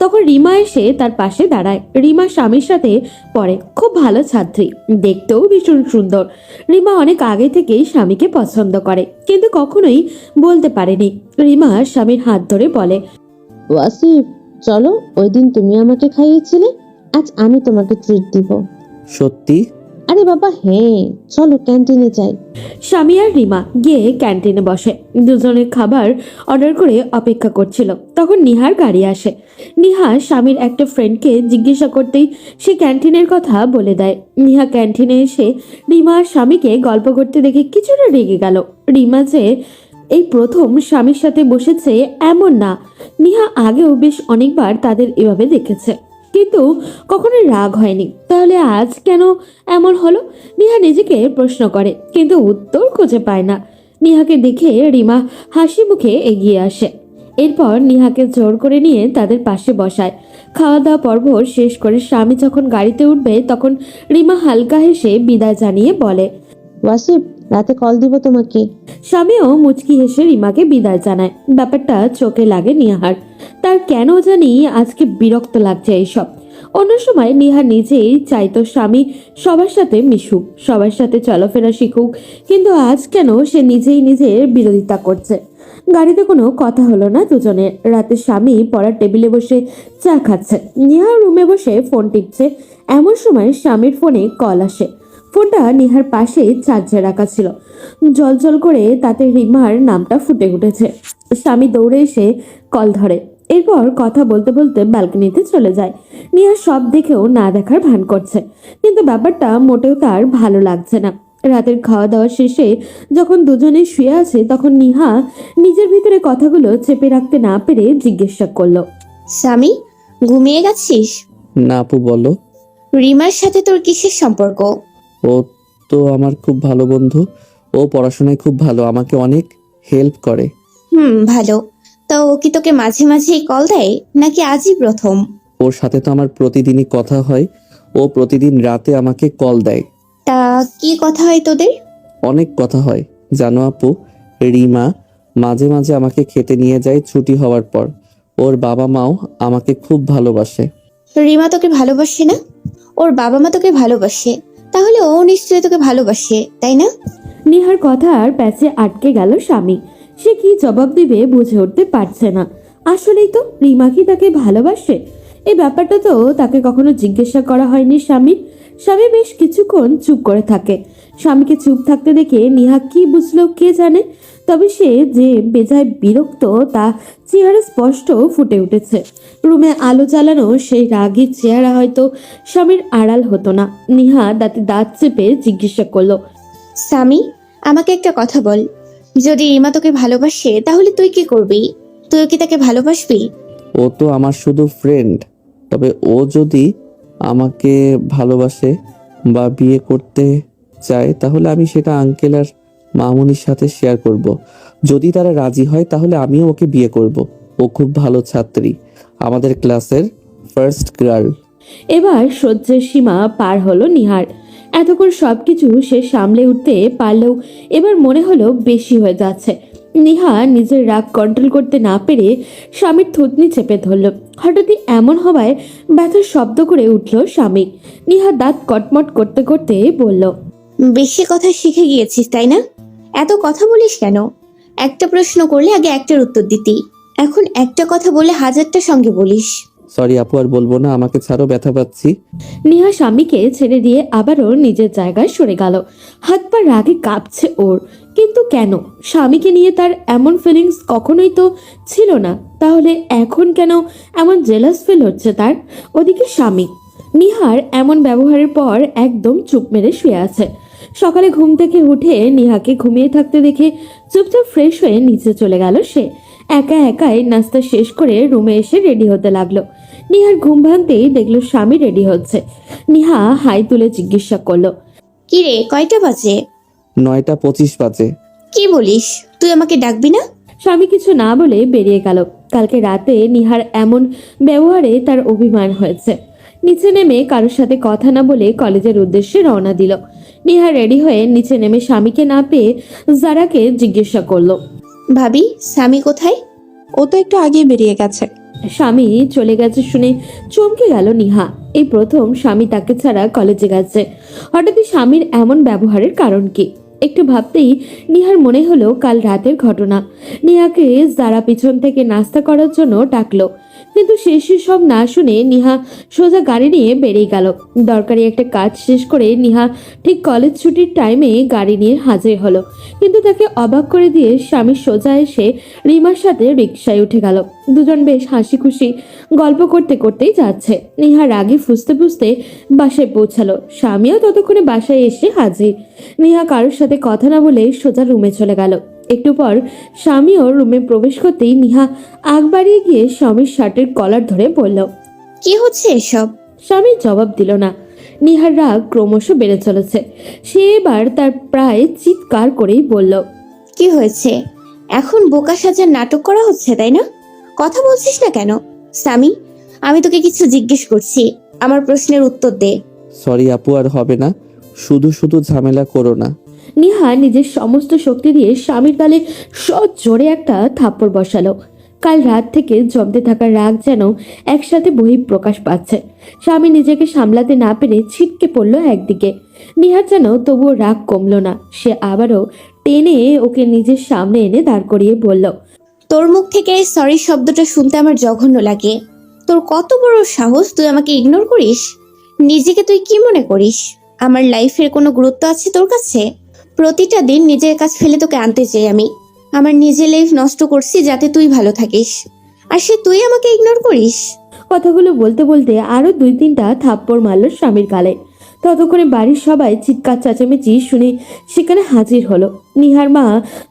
তখন রিমা এসে তার পাশে দাঁড়ায়। রিমা স্বামীর সাথে পড়ে, খুব ভালো ছাত্রী, দেখতেও ভীষণ সুন্দর। রিমা অনেক আগে থেকেই স্বামীকে পছন্দ করে, কিন্তু কখনোই বলতে পারেনি। রিমা স্বামীর হাত ধরে বলে, ওয়াসিফ, চলো, ওই দিন তুমি আমাকে খাইয়েছিলে, আজ আমি তোমাকে ট্রিট দিব। সত্যি? আরে বাবা হ্যাঁ, চলো ক্যান্টিনে যাই। স্বামী আর রিমা গিয়ে ক্যান্টিনে বসে। দুজনের খাবার অর্ডার করে অপেক্ষা করছিল। তখন নিহার গাড়ি আসে। নিহা স্বামীর একটা ফ্রেন্ডকে জিজ্ঞাসা করতেই সে ক্যান্টিনের কথা বলে দেয়। নিহা ক্যান্টিনে এসে রিমা আর স্বামীকে গল্প করতে দেখে কিছুটা রেগে গেল। রিমা যে এই প্রথম স্বামীর সাথে বসেছে এমন না, নিহা আগেও বেশ অনেকবার তাদের এভাবে দেখেছে, কিন্তু কখনো রাগ হয়নি। তাহলে আজ কেন এমন হলো? নিহা নিজেকে প্রশ্ন করে, কিন্তু উত্তর খুঁজে পায় না। নিহাকে দেখে রিমা হাসি মুখে এগিয়ে আসে। এরপর নিহাকে জোর করে নিয়ে তাদের পাশে বসায়। খাওয়া দাওয়া পর্ব শেষ করে স্বামী যখন গাড়িতে উঠবে তখন রিমা হালকা হেসে বিদায় জানিয়ে বলে, ওয়াসিফ, রাতে কল দিব তোমাকে। স্বামীও মুচকি হেসে রিমাকে বিদায় জানায়। ব্যাপারটা চোখে লাগে নিহার। তার কেন জানি আজকে বিরক্ত লাগছে এইসব। অন্য সময় নিহা নিজেই চাইতো স্বামী সবার সাথে মিশুক, সবার সাথে চলাফেরা শিখুক, কিন্তু আজ কেন সে নিজেই নিজের বিরোধিতা করছে। গাড়িতে কোনো কথা হলো না দুজনের। রাতে স্বামী পড়ার টেবিলে বসে চা খাচ্ছে, নিহা রুমে বসে ফোন টিপছে। এমন সময় স্বামীর ফোনে কল আসে। ফোনটা নিহার পাশে চার্জে রাখা ছিল। জল করে তাতে রিমার নামটা ফুটে উঠেছে। স্বামী দৌড়ে এসে কল ধরে, এরপর কথা বলতে বলতে ব্যালকনিতে চলে যায়। নিহা সব দেখেও না দেখার ভান করছে, কিন্তু ব্যাপারটা মোটেও তার ভালো লাগছে না। রাতের খাওয়া দাওয়া শেষে যখন দুজনে শুয়ে আছে, তখন নিহা নিজের ভিতরে কথাগুলো চেপে রাখতে না পেরে জিজ্ঞাসা করলো, স্বামী, ঘুমিয়ে গেছিস? না আপু, বলো। রিমার সাথে তোর কিসের সম্পর্ক? ও তো আমার খুব ভালো বন্ধু। ও পড়াশোনায় খুব ভালো, আমাকে অনেক হেল্প করে। ভালো। তা ও কি তোকে মাঝে মাঝেই কল দেয় নাকি আজই প্রথম? ওর সাথে তো আমার প্রতিদিনই কথা হয়। ও প্রতিদিন রাতে আমাকে কল দেয়। তা কি কথা হয় তোদের? অনেক কথা হয় জানো আপু। রিমা মাঝে মাঝে আমাকে খেতে নিয়ে যায় ছুটি হওয়ার পর। ওর বাবা মাও আমাকে খুব ভালোবাসে। রিমা তোকে ভালোবাসে না? ওর বাবা মা তোকে ভালোবাসে, তাহলে ও নিশ্চয়ই তোকে ভালোবাসে, তাই না? নিহার কথার প্যাচে আটকে গেল স্বামী। সে কি জবাব দিবে বুঝে উঠতে পারছে না। আসলেই তো রিমা কি তাকে ভালোবাসে? এই ব্যাপারটা তো তাকে কখনো জিজ্ঞাসা করা হয়নি স্বামীর। স্বামী বেশ কিছুক্ষণ চুপ করে থাকে। স্বামীকে চুপ থাকতে দেখে নিহা কি বুঝলো কে জানে, তবে সে যে বেজায় বিরক্ত তা চেহারা স্পষ্ট ফুটে উঠেছে। রুমে আলো জ্বালানো সেই রাগী চেহারা হয়তো স্বামীর আড়াল হতো না। নিহা দাঁতে দাঁত চেপে জিজ্ঞাসা করলো, স্বামী, আমাকে একটা কথা বল। যদি রিমা তোকে ভালোবাসে তাহলে তুই কি করবি? তুইও কি তাকে ভালোবাসবি? ও তো আমার শুধু ফ্রেন্ড। তবে ও যদি আমাকে ভালোবাসে বা বিয়ে করতে চায়, তাহলে আমি সেটা আঙ্কেল আর মামুনির সাথে শেয়ার করব। যদি তারা রাজি হয় তাহলে আমিও ওকে বিয়ে করব। ও খুব ভালো ছাত্রী, আমাদের ক্লাসের ফার্স্ট গার্ল। এবার সহ্যের সীমা পার হলো নিহার। এতক্ষণ সবকিছু সে সামলে উঠতে পারলেও এবার মনে হলো বেশি হয়ে যাচ্ছে। নিহা নিজের রাগ কন্ট্রোল করতে না পেরে স্বামীর থুতনি চেপে ধরল। হঠাৎই এমন হওয়ায় ব্যথার শব্দ করে উঠল স্বামী। নিহা দাঁত কটমট করতে করতে বলল, বেশি কথা শিখে গিয়েছিস তাই না? এত কথা বলিস কেন? একটা প্রশ্ন করলে আগে একটার উত্তর দিতি, এখন একটা কথা বলে হাজারটা সঙ্গে বলিস। সরি আপু, আর বলবো না, আমাকে ছাড়ো, ব্যথা পাচ্ছি। নিহা স্বামীকে ছেড়ে দিয়ে আবারও নিজের জায়গায় সরে গেল। হাত পা রাগে কাঁপছে ওর, কিন্তু কেন? স্বামীকে নিয়ে তার এমন ফিলিংস কখনোই তো ছিল না, তাহলে এখন কেন এমন জেলাস ফিল হচ্ছে তার? ওদিকে স্বামী নিহার এমন ব্যবহারের পর একদম চুপ মেরে শুয়ে আছে। সকালে ঘুম থেকে উঠে নিহাকে ঘুমিয়ে থাকতে দেখে চুপচাপ ফ্রেশ হয়ে নিচে চলে গেল সে। একা একাই নাস্তা শেষ করে রুমে এসে রেডি হতে লাগলো। নিহার ঘুম ভাঙতেই দেখলো স্বামী রেডি হচ্ছে। নিহা হাই তুলে জিজ্ঞাসা করলো, কি রে, কয়টা বাজে? 9:25 বাজে। কি বলিস? তুই আমাকে ডাকবি না? স্বামী কিছু না বলে বেরিয়ে গেল। কালকে রাতে নিহার এমন ব্যবহারে তার অভিমান হয়েছে। নিচে নেমে কারোর সাথে কথা না বলে কলেজের উদ্দেশ্যে রওনা দিল। নিহা রেডি হয়ে নিচে নেমে স্বামীকে না পেয়ে জারাকে জিজ্ঞাসা করলো, ভাবি, স্বামী কোথায়? ও তো একটু আগে বেরিয়ে গেছে। স্বামী চলে গেছে শুনে চমকে গেল নিহা। এই প্রথম স্বামী তাকে ছাড়া কলেজে গেছে। হঠাৎই স্বামীর এমন ব্যবহারের কারণ কি? একটু ভাবতেই নিহার মনে হলো কাল রাতের ঘটনা। নিহাকে যারা পিছন থেকে নাস্তা করার জন্য ডাকলো, কিন্তু শেষে সব না শুনে নিহা সোজা গাড়ি নিয়ে বেরিয়ে গেল। দরকারি একটা কাজ শেষ করে নিহা ঠিক কলেজ ছুটির টাইমে গাড়ি নিয়ে হাজির হলো, কিন্তু তাকে অবাক করে দিয়ে স্বামী সোজা এসে রিমার সাথে রিকশায় উঠে গেল। দুজন বেশ হাসি খুশি গল্প করতে করতেই যাচ্ছে। নিহা রাগে ফুসতে ফুসতে বাসায় পৌঁছালো। স্বামীও ততক্ষণে বাসায় এসে হাজির। নিহা কারোর সাথে কথা না বলে সোজা রুমে চলে গেল। একটু পর স্বামীও রুমে প্রবেশ করতেই নিহা আগ বাড়িয়ে গিয়ে স্বামীর শার্টের কলার ধরে বলল, কি হচ্ছে এসব? স্বামী জবাব দিল না। নিহার রাগ ক্রমশ বেড়ে চলেছে। সে এবার তার প্রায় চিৎকার করেই বলল, কি হয়েছে? এখন বোকা সাজার নাটক করা হচ্ছে তাই না? কথা বলছিস না কেন? স্বামী, আমি তোকে কিছু জিজ্ঞেস করছি, আমার প্রশ্নের উত্তর দে। সরি আপু, আর হবে না। শুধু শুধু ঝামেলা করো না। নিহা নিজের সমস্ত শক্তি দিয়ে স্বামীর গালে সজোরে একটা থাপ্পড় বসালো। কাল রাত থেকে জমতে থাকা রাগ যেন একসাথে বহিঃপ্রকাশ পাচ্ছে। স্বামী নিজেকে সামলাতে না পেরে ছিটকে পড়ল একদিকে। নিহার যেন তবুও রাগ কমলো না। সে আবারও টেনে ওকে নিজের সামনে এনে দাঁড় করিয়ে বলল, তোর মুখ থেকে সরি শব্দটা শুনতে আমার জঘন্য লাগে। তোর কত বড় সাহস, তুই আমাকে ইগনোর করিস? নিজেকে তুই কি মনে করিস? আমার লাইফের কোনো গুরুত্ব আছে তোর কাছে? প্রতিটা দিন নিজের কাজ ফেলে তোকে আনতে চাই আমি। আমার নিজের লাইফ নষ্ট করছি যাতে তুই ভালো থাকিস, আর সে তুই আমাকে ইগনোর করিস? কথাগুলো বলতে বলতে আরো 2-3টা থাপ্পড় মারল স্বামীর গালে। ততক্ষণে বাড়ির সবাই চিৎকার চেঁচামেচি শুনে সেখানে হাজির হলো। নিহার মা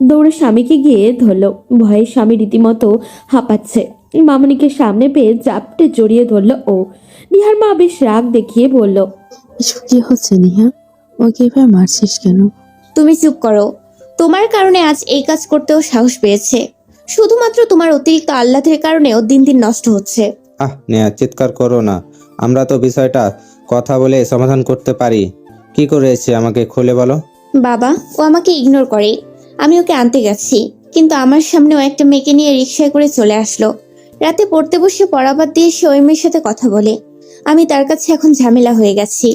দৌড়ে স্বামীকে গিয়ে ধরলো। ভয়ে স্বামী রীতিমতো হাঁপাচ্ছে। মামনিকে সামনে পেয়ে জাপটে জড়িয়ে ধরলো ও। নিহার মা বেশ রাগ দেখিয়ে বলল, এসব কি হচ্ছে নিহা? ওকে এভাবে মারছিস কেন? তুমি চুপ করো। তোমার কারণে আজ এই কাজ করতেও সাহস পেয়েছে। শুধুমাত্র তোমার অতিরিক্ত আহ্লাদের কারণেও দিন দিন নষ্ট হচ্ছে। নেহা, চিৎকার করো না। আমরা তো বিষয়টা কথা বলে সমাধান করতে পারি। কি করেছে আমাকে খুলে বলো। বাবা, ও আমাকে ইগনোর করে। আমি ওকে আনতে গেছি, কিন্তু আমার সামনে ও একটা মেয়েকে নিয়ে রিকশায় করে চলে আসলো। রাতে পড়তে বসে পড়াবাদ দিয়ে সে ওই মেয়ের সাথে কথা বলে। আমি তার কাছে এখন ঝামেলা হয়ে গেছি।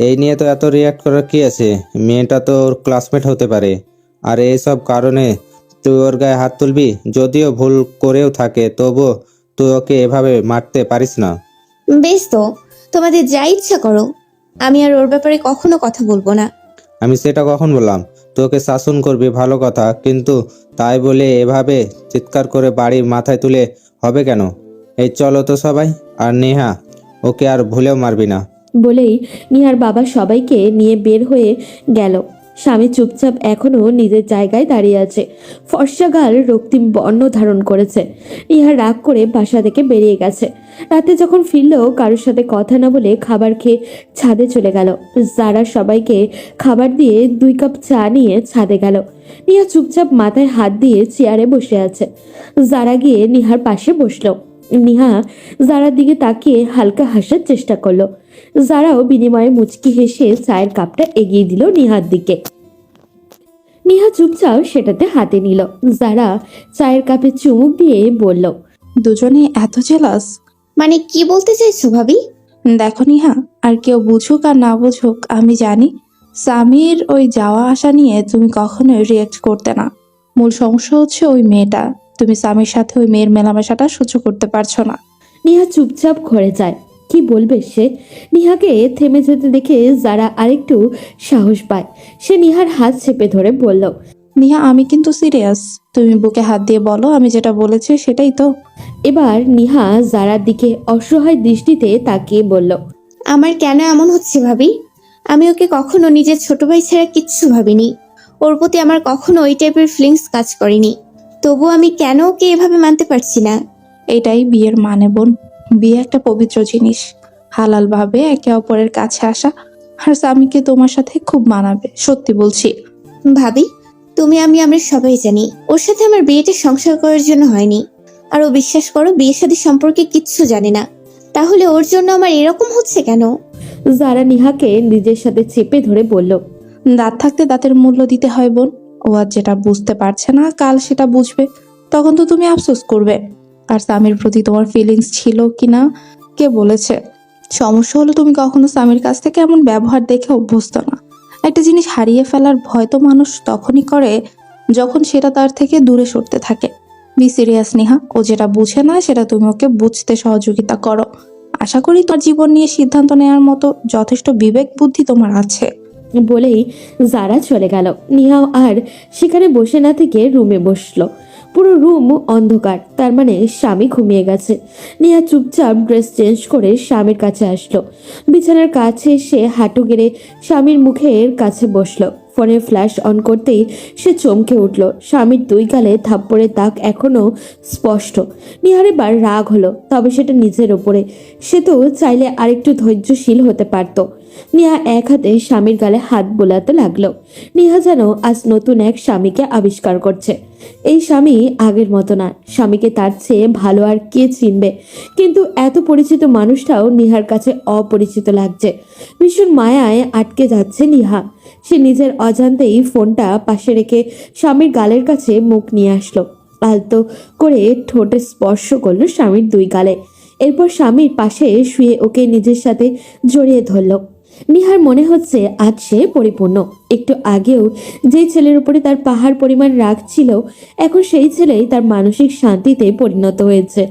এই নিয়ে তো এত রিয়াক্ট করার কি আছে? মেয়েটা তো ওর ক্লাসমেট হতে পারে, আর এইসব কারণে তুই ওর গায়ে হাত তুলবি? যদিও ভুল করেও থাকে তবুও তুই ওকে এভাবে মারতে পারিস না। বেশ, তো তোমাদের যা ইচ্ছা করো। আমি আর ওর ব্যাপারে কখনো কথা বলবো না। আমি সেটা কখন বললাম? তোকে শাসন করবি ভালো কথা, কিন্তু তাই বলে এভাবে চিৎকার করে বাড়ির মাথায় তুলে হবে কেন? এই চলো তো সবাই। আর নেহা, ওকে আর ভুলেও মারবি না। বলেই নিহার বাবা সবাইকে নিয়ে বের হয়ে গেল। স্বামী চুপচাপ এখনো নিজের জায়গায় দাঁড়িয়ে আছে। ফর্সা গাল রক্তিম বর্ণ ধারণ করেছে। নিহার রাগ করে বাসা থেকে বেরিয়ে গেছে। রাতে যখন ফিরল কারোর সাথে কথা না বলে খাবার খেয়ে ছাদে চলে গেল। যারা সবাইকে খাবার দিয়ে 2 কাপ চা নিয়ে ছাদে গেল। নিহা চুপচাপ মাথায় হাত দিয়ে চেয়ারে বসে আছে। যারা গিয়ে নিহার পাশে বসলো। নিহা যারার দিকে তাকিয়ে হালকা হাসার চেষ্টা করলো। যারাও বিনিময়ে মুচকি হেসে চায়ের কাপটা এগিয়ে দিল নিহার দিকে। নিহা চুপচাপ সেটাতে হাতে নিল। যারা চায়ের কাপে চুমুক দিয়ে বলল, দুজনে এত জেলাস? মানে কি বলতে চাইছো ভাবি? দেখো নিহা, আর কেউ বুঝুক আর না বুঝুক, আমি জানি স্বামীর ওই যাওয়া আসা নিয়ে তুমি কখনোই রিয়েক্ট করতে না। মূল সমস্যা হচ্ছে ওই মেয়েটা। তুমি স্বামীর সাথে ওই মেয়ের মেলামেশাটা সহ্য করতে পারছো না। নিহা চুপচাপ ঘরে যায়। কি বলবে সে? নিহাকে থেমে যেতে দেখে যারা আরেকটু সাহস পায়। সে নিহার হাত চেপে ধরে বলল, নিহা, আমি কিন্তু সিরিয়াস। তুমি বুকে হাত দিয়ে বলো আমি যেটা বলেছি সেটাই তো। এবার নিহা যারার দিকে অসহায় দৃষ্টিতে তাকিয়ে বলল, আমার কেন এমন হচ্ছে ভাবি? আমি ওকে কখনো নিজের ছোট ভাই ছাড়া কিচ্ছু ভাবিনি। ওর প্রতি আমার কখনো ওই টাইপের ফিলিংস কাজ করেনি। তবু আমি কেন ওকে এভাবে মানতে পারছি না? এটাই বিয়ের মানে বোন। বিয়ে একটা পবিত্র জিনিস। হালাল ভাবে একে অপরের কাছে আসা। আর স্বামীকে তোমার সাথে খুব মানাবে, সত্যি বলছি। ভাবি, তুমি আমরা সবাই জানি ওর সাথে আমার বিয়েটা সংসার করার জন্য হয়নি। আর ও বিশ্বাস করো, বিয়ে শাদী সম্পর্কে কিচ্ছু জানে না। তাহলে ওর জন্য আমার এরকম হচ্ছে কেন? যারা নিহাকে নিজের সাথে চেপে ধরে বলল, দাঁত থাকতে দাঁতের মূল্য দিতে হয় বোন। ও আজ যেটা বুঝতে পারছে না কাল সেটা বুঝবে, তখন তো তুমি আফসোস করবে। আর স্বামীর প্রতি তোমার ফিলিংস ছিল কিনা কে বলেছে? সমস্যা হলো তুমি কখনো স্বামীর কাছ থেকে এমন ব্যবহার দেখে অভ্যস্ত না। একটা জিনিস হারিয়ে ফেলার ভয় তো মানুষ তখনই করে যখন সেটা তার থেকে দূরে সরতে থাকে। বি সিরিয়াস নিহা, ও যেটা বুঝে না সেটা তুমি ওকে বুঝতে সহযোগিতা করো। আশা করি তোমার জীবন নিয়ে সিদ্ধান্ত নেওয়ার মতো যথেষ্ট বিবেক বুদ্ধি তোমার আছে। বলেই যারা চলে গেল। নিহাও আর সেখানে বসে না থেকে রুমে বসলো। পুরো রুম অন্ধকার, তার মানে স্বামী ঘুমিয়ে গেছে। নিহা চুপচাপ ড্রেস চেঞ্জ করে স্বামীর কাছে আসলো। বিছানার কাছে এসে হাঁটু গেড়ে স্বামীর মুখের কাছে বসলো। ফোনের ফ্ল্যাশ অন করতেই সে চমকে উঠল। স্বামীর 2 গালে থাপ্পড়ের দাগ এখনো স্পষ্ট। নিহার এবার রাগ হলো, তবে সেটা নিজের ওপরে। সে তো চাইলে আরেকটু ধৈর্যশীল হতে পারত। নিহা এক হাতে স্বামীর গালে হাত বোলাতে লাগলো। নিহা যেন আজ নতুন এক স্বামীকে আবিষ্কার করছে। এই স্বামী আগের মতো না। স্বামীকে তার চেয়ে ভালো আর কে চিনবে? কিন্তু এত পরিচিত মানুষটাও নিহার কাছে অপরিচিত লাগছে। ভীষণ মায়ায় আটকে যাচ্ছে নিহা। সে নিজের অজান্তেই ফোনটা পাশে রেখে স্বামীর গালের কাছে মুখ নিয়ে আসলো। আলতো করে ঠোঁটে স্পর্শ করলো স্বামীর দুই গালে। এরপর স্বামীর পাশে শুয়ে ওকে নিজের সাথে জড়িয়ে ধরল। নিহার মনে হচ্ছে আজ সে পরিপূর্ণ। একটু আগেও যেই ছেলের উপরে তার পাহাড় পরিমাণ রাগ ছিল, এখন সেই ছেলেই তার মানসিক শান্তিতে পরিণত হয়েছে।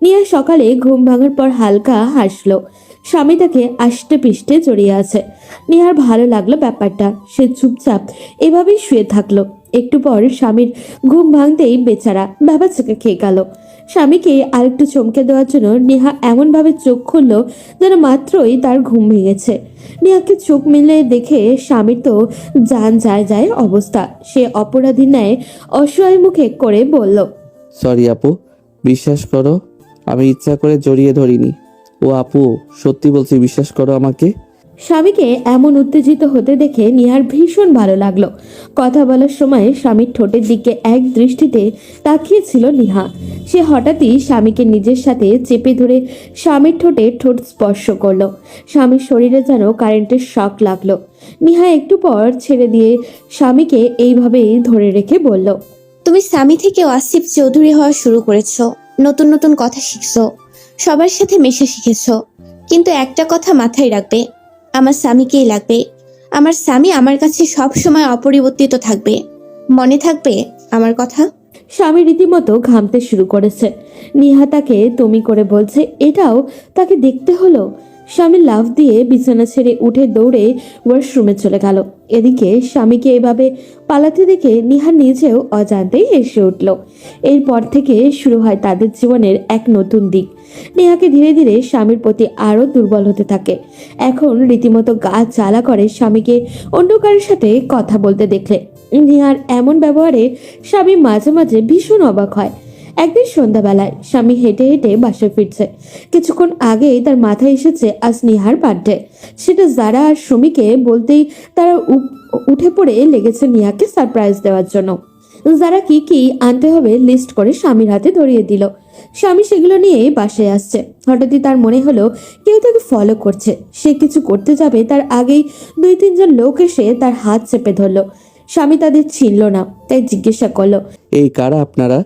নিহার সকালে ঘুম ভাঙার পর হালকা হাসলো। স্বামী তাকে আষ্টে পিষ্টে জড়িয়ে আছে। নিহার ভালো লাগলো ব্যাপারটা। সে চুপচাপ এভাবেই শুয়ে থাকলো। একটু পর স্বামীর ঘুম ভাঙতেই বেচারা ভ্যাবাচ্যাকা খেয়ে গেল। স্বামীকে আরেকটু চমকে দেওয়ার জন্য নেহা এমনভাবে চোখ খুলল যেন মাত্রই তার ঘুম ভেঙেছে। নেহাকে চোখ মিলে দেখে স্বামীর তো জান যায় যায় অবস্থা। সে অপরাধীর ন্যায় অসহায় মুখে করে বলল, সরি আপু, বিশ্বাস করো আমি ইচ্ছা করে জড়িয়ে ধরিনি। ও আপু, সত্যি বলছি, বিশ্বাস করো আমাকে। স্বামীকে এমন উত্তেজিত হতে দেখে নিহার ভীষণ ভালো লাগলো। কথা বলার সময় স্বামীর ঠোঁটের দিকে এক দৃষ্টিতে তাকিয়েছিল নিহা। সে হঠাৎই স্বামীকে নিজের সাথে চেপে ধরে স্বামীর ঠোঁটে ঠোঁট স্পর্শ করলো। স্বামীর শরীরে যেন কারেন্টের শক লাগলো। নিহা একটু পর ছেড়ে দিয়ে স্বামীকে এইভাবেই ধরে রেখে বলল, তুমি স্বামী থেকে আসিফ চৌধুরী হওয়া শুরু করেছো, নতুন নতুন কথা শিখছো, সবার সাথে মেশা শিখেছো, কিন্তু একটা কথা মাথায় রাখবে, আমার স্বামীকেই লাগবে। আমার স্বামী আমার কাছে সব সময় অপরিবর্তিত থাকবে। মনে থাকবে আমার কথা? স্বামী রীতিমতো ঘামতে শুরু করেছে। নিহা তাকে তুমি করে বলছে, এটাও তাকে দেখতে হলো। স্বামী লাফ দিয়ে বিছানা ছেড়ে উঠে দৌড়ে ওয়াশরুমে চলে গেল। এদিকে স্বামীকে এভাবে পালাতে দেখে নিহা নিজেও অজান্তেই হেসে উঠল। এরপর থেকে শুরু হয় তাদের জীবনের এক নতুন দিক। নেহাকে ধীরে ধীরে স্বামীর প্রতি আরো দুর্বল হতে থাকে। এখন রীতিমতো গা জ্বালা করে স্বামীকে অন্য কারোর সাথে কথা বলতে দেখলে। নেহার এমন ব্যবহারে স্বামী মাঝে মাঝে ভীষণ অবাক হয়। একদিন সন্ধ্যাবেলায় স্বামী হেঁটে হেঁটে বাসায় ফিরছে। কিছুক্ষণ আগেই তার মাথায় এসেছে আজ নিহার বার্থডে। সেটা যারা আর সুমিকে বলতেই তারা উঠে পড়ে লেগেছে নিহাকে সারপ্রাইজ দেওয়ার জন্য। যারা কি কি আনতে হবে লিস্ট করে স্বামীর হাতে ধরিয়ে দিল। স্বামী সেগুলো নিয়ে বাসায় আসছে। হঠাৎই তার মনে হলো কেউ তাকে ফলো করছে। সে কিছু করতে যাবে তার আগেই 2-3 জন লোক এসে তার হাত চেপে ধরলো। স্বামী তাদের চিনল না, তাই জিজ্ঞাসা করলো, এই কারা আপনারা,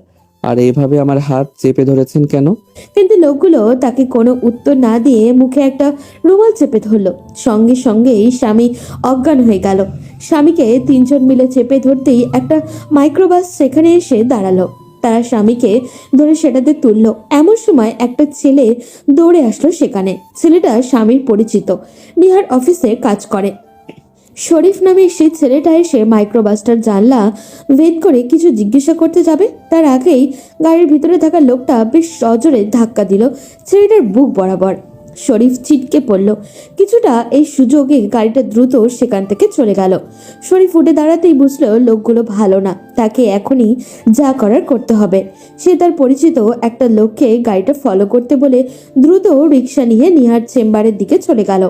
আর এইভাবে আমার হাত চেপে ধরেছেন কেন? কিন্তু লোকগুলো তাকে কোনো উত্তর না দিয়ে মুখে একটা রুমাল চেপে ধরলো। সঙ্গে সঙ্গেই স্বামী অজ্ঞান হয়ে গেল। স্বামীকে 3 জন মিলে চেপে ধরতেই একটা মাইক্রোবাস সেখানে এসে দাঁড়ালো। তারা স্বামীকে ধরে সেটাতে তুললো। এমন সময় একটা ছেলে দৌড়ে আসলো সেখানে। ছেলেটা স্বামীর পরিচিত, নিহার অফিসে কাজ করে। শরীফ নামে সেই ছেলেটা এসে মাইক্রোবাসটার জানলা ভেদ করে কিছু জিজ্ঞাসা করতে যাবে, তার আগেই গাড়ির ভিতরে থাকা লোকটা বেশ সজোরে ধাক্কা দিল ছেলেটার বুক বরাবর। শরীফ ছিটকে পড়ল। কিছুটা এই সুযোগে গাড়িটা দ্রুত সেখান থেকে চলে গেল। শরীফ উঠে দাঁড়াতেই বুঝলো লোকগুলো ভালো না, তাকে এখনই যা করার করতে হবে। সে তার পরিচিত একটা লোককে গাড়িটা ফলো করতে বলে দ্রুত রিক্সা নিয়ে নিহার চেম্বারের দিকে চলে গেল।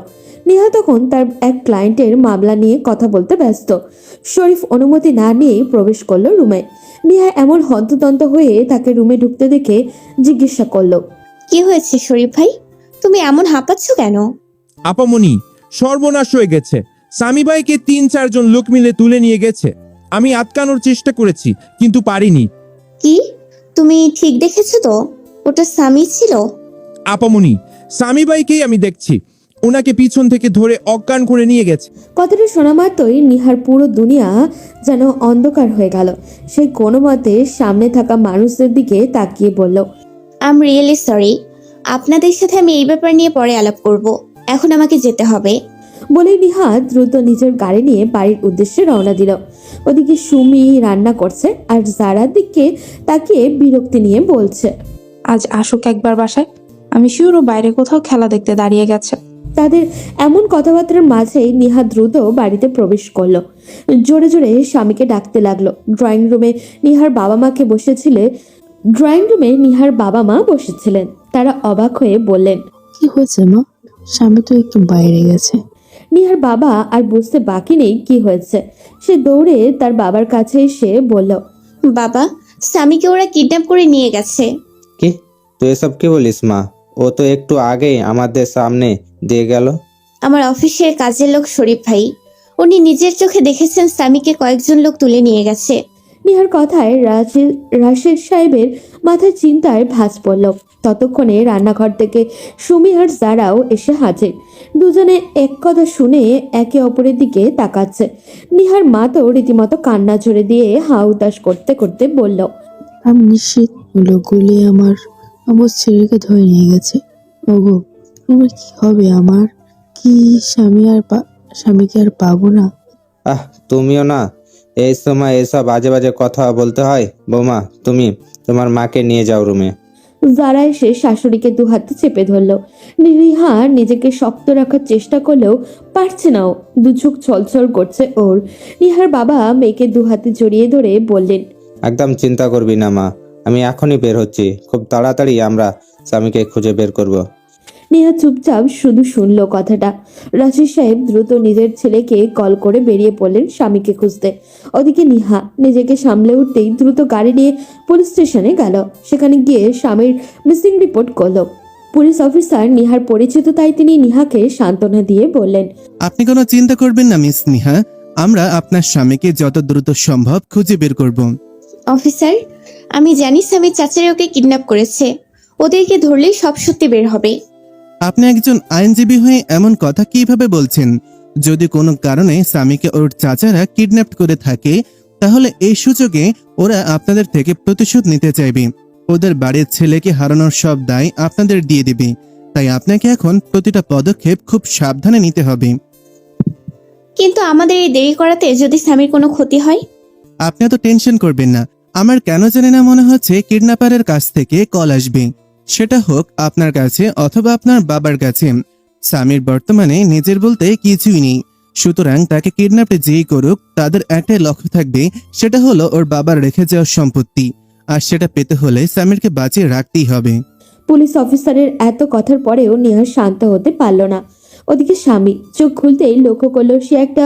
নেহা তখন তার এক ক্লায়েন্টের মামলা নিয়ে কথা বলতে ব্যস্ত। শরীফ অনুমতি না নিয়েই প্রবেশ করলো রুমে। নেহা এমন হন্তদন্ত হয়ে তাকে রুমে ঢুকতে দেখে জিজ্ঞাসা করলো, কি হয়েছে শরীফ ভাই, তুমি এমন হাঁপাচ্ছ কেন? আপামনি, সর্বনাশ হয়ে গেছে। স্বামী ভাইকে 3-4 জন লোক মিলে তুলে নিয়ে গেছে। আমি আটকানোর চেষ্টা করেছি কিন্তু পারিনি। কি, তুমি ঠিক দেখেছো তো? ওটা স্বামী ছিল? আপামনি, স্বামী ভাইকেই আমি দেখছি। ওনাকে পিছন থেকে ধরে অজ্ঞান করে নিয়ে গেছে। কথাটা শোনা মাত্রই নিহার পুরো দুনিয়া যেন অন্ধকার হয়ে গেল। সে কোনো মতে সামনে থাকা মানুষদের দিকে তাকিয়ে বলল, আই এম রিয়েলি সরি। আপনাদের সাথে আমি এই ব্যাপার নিয়ে পরে আলাপ করব। এখন আমাকে যেতে হবে। বলেই নিহা দ্রুত নিজের গাড়ি নিয়ে বাড়ির উদ্দেশ্যে রওনা দিল। ওদিকে সুমি রান্না করছে আর জারার দিকে তাকিয়ে বিরক্তি নিয়ে বলছে, আজ আসুক একবার বাসায়। আমি শিওর ও বাইরে কোথাও খেলা দেখতে দাঁড়িয়ে গেছে। তাদের এমন কথাবার্তার মাঝেই নিহা দ্রুত বাড়িতে প্রবেশ করলো। জোরে জোরে স্বামীকে ডাকতে লাগলো। ড্রয়িং রুমে নিহার বাবা মা বসেছিলেন। তারা অবাক হয়ে বললেন, কি হয়েছে মা? স্বামী তো একটু বাইরে গেছে। নিহার বাবা আর বুঝতে বাকি নেই কি হয়েছে। সে দৌড়ে তার বাবার কাছে এসে বলল, বাবা, স্বামীকে ওরা কিডন্যাপ করে নিয়ে গেছে। কি, তুই এসব কি বলিস মা? ও তো একটু আগেই আমাদের সামনে দিয়ে গেল। আমার অফিসের কাজের লোক শরীফ ভাই, উনি নিজের চোখে দেখেছেন স্বামীকে কয়েকজন লোক তুলে নিয়ে গেছে। নিহার কথায় রাশেদ সাহেবের মাথায় চিন্তায় ভাঁজ পড়ল। ততক্ষণে রান্নাঘর থেকে সুমি আর জারাও এসে হাজির। দুজনে এক কথা শুনে একে অপরের দিকে তাকাচ্ছে। নিহার মা তো রীতিমতো কান্না ঝরে দিয়ে হাউতাস করতে করতে বলল, আমি নিশ্চিত লোকগুলি আমার ছেলেকে ধরে নিয়ে গেছে। ওগো, আমার কি হবে? আমার কি স্বামীকে আর পাবো না? তুমিও না এই সময় এসব বাজে বাজে কথা বলতে হয়। বৌমা, তুমি তোমার মাকে নিয়ে যাও রুমে। যারা এসে শাশুড়িকে দু হাতে চেপে ধরলো। রিহা নিজেকে শক্ত রাখার চেষ্টা করলেও পারছে না। ও দু চোখ ছলছল করছে ওর। নিহার বাবা মেয়েকে দু হাতে জড়িয়ে ধরে বললেন, একদম চিন্তা করবি না মা, আমি এখনই বের হচ্ছি। খুব তাড়াতাড়ি আমরা স্বামীকে খুঁজে বের করব। নিহা চুপচাপ শুধু শুনলো কথাটা। রাশিদ সাহেব দ্রুত নিজের ছেলেকে কল করে বেরিয়ে পড়লেন স্বামীকে খুঁজতে। ওদিকে নিহা নিজেকে সামলে উঠতেই দ্রুত গাড়ি নিয়ে পুলিশ স্টেশনে গেল। সেখানে গিয়ে স্বামীর মিসিং রিপোর্ট করলো। পুলিশ অফিসার নিহার পরিচিত, তাই তিনি নিহাকে সান্ত্বনা দিয়ে বললেন, আপনি কোনো চিন্তা করবেন না মিস নিহা, আমরা আপনার স্বামীকে যত দ্রুত সম্ভব খুঁজে বের করব। অফিসার, আমি জানি স্বামীর চাচারা ওকে কিডন্যাপ করেছে। ওদেরকে ধরলেই সব সত্যি বের হবে। আপনি একজন আইনজীবী হয়ে এমন কথা কিভাবে বলছেন? যদি কোনো কারণে স্বামীকে ওর চাচারা কিডন্যাপ করে থাকে, তাহলে এই সুযোগে ওরা আপনাদের থেকে প্রতিশোধ নিতে চাইবে। ওদের বাড়ির ছেলেকে হারানোর সব দায় আপনাদের দিয়ে দিবে। তাই আপনাকে এখন প্রতিটা পদক্ষেপ খুব সাবধানে নিতে হবে। কিন্তু আমাদের এই দেরি করাতে যদি স্বামীর কোনো ক্ষতি হয়? আপনি এত টেনশন করবেন না। আমার কেন জানি না মনে হচ্ছে কিডন্যাপারের কাছ থেকে কল আসবে। সেটা হোক আপনার কাছে অথবা আপনার বাবার কাছে। স্বামীর বর্তমানে নিজের বলতে কিছুই নেই, সুতরাং তাকে কিডন্যাপে যেই করুক তাদের একটাই লক্ষ্য থাকবে, সেটা হলো ওর বাবার রেখে যাওয়া সম্পত্তি। আর সেটা পেতে হলে স্বামীরকে বাঁচিয়ে রাখতেই হবে। পুলিশ অফিসারের এত কথার পরেও নিহার শান্ত হতে পারল না। ওদিকে স্বামী চোখ খুলতেই লক্ষ্য করলো সে একটা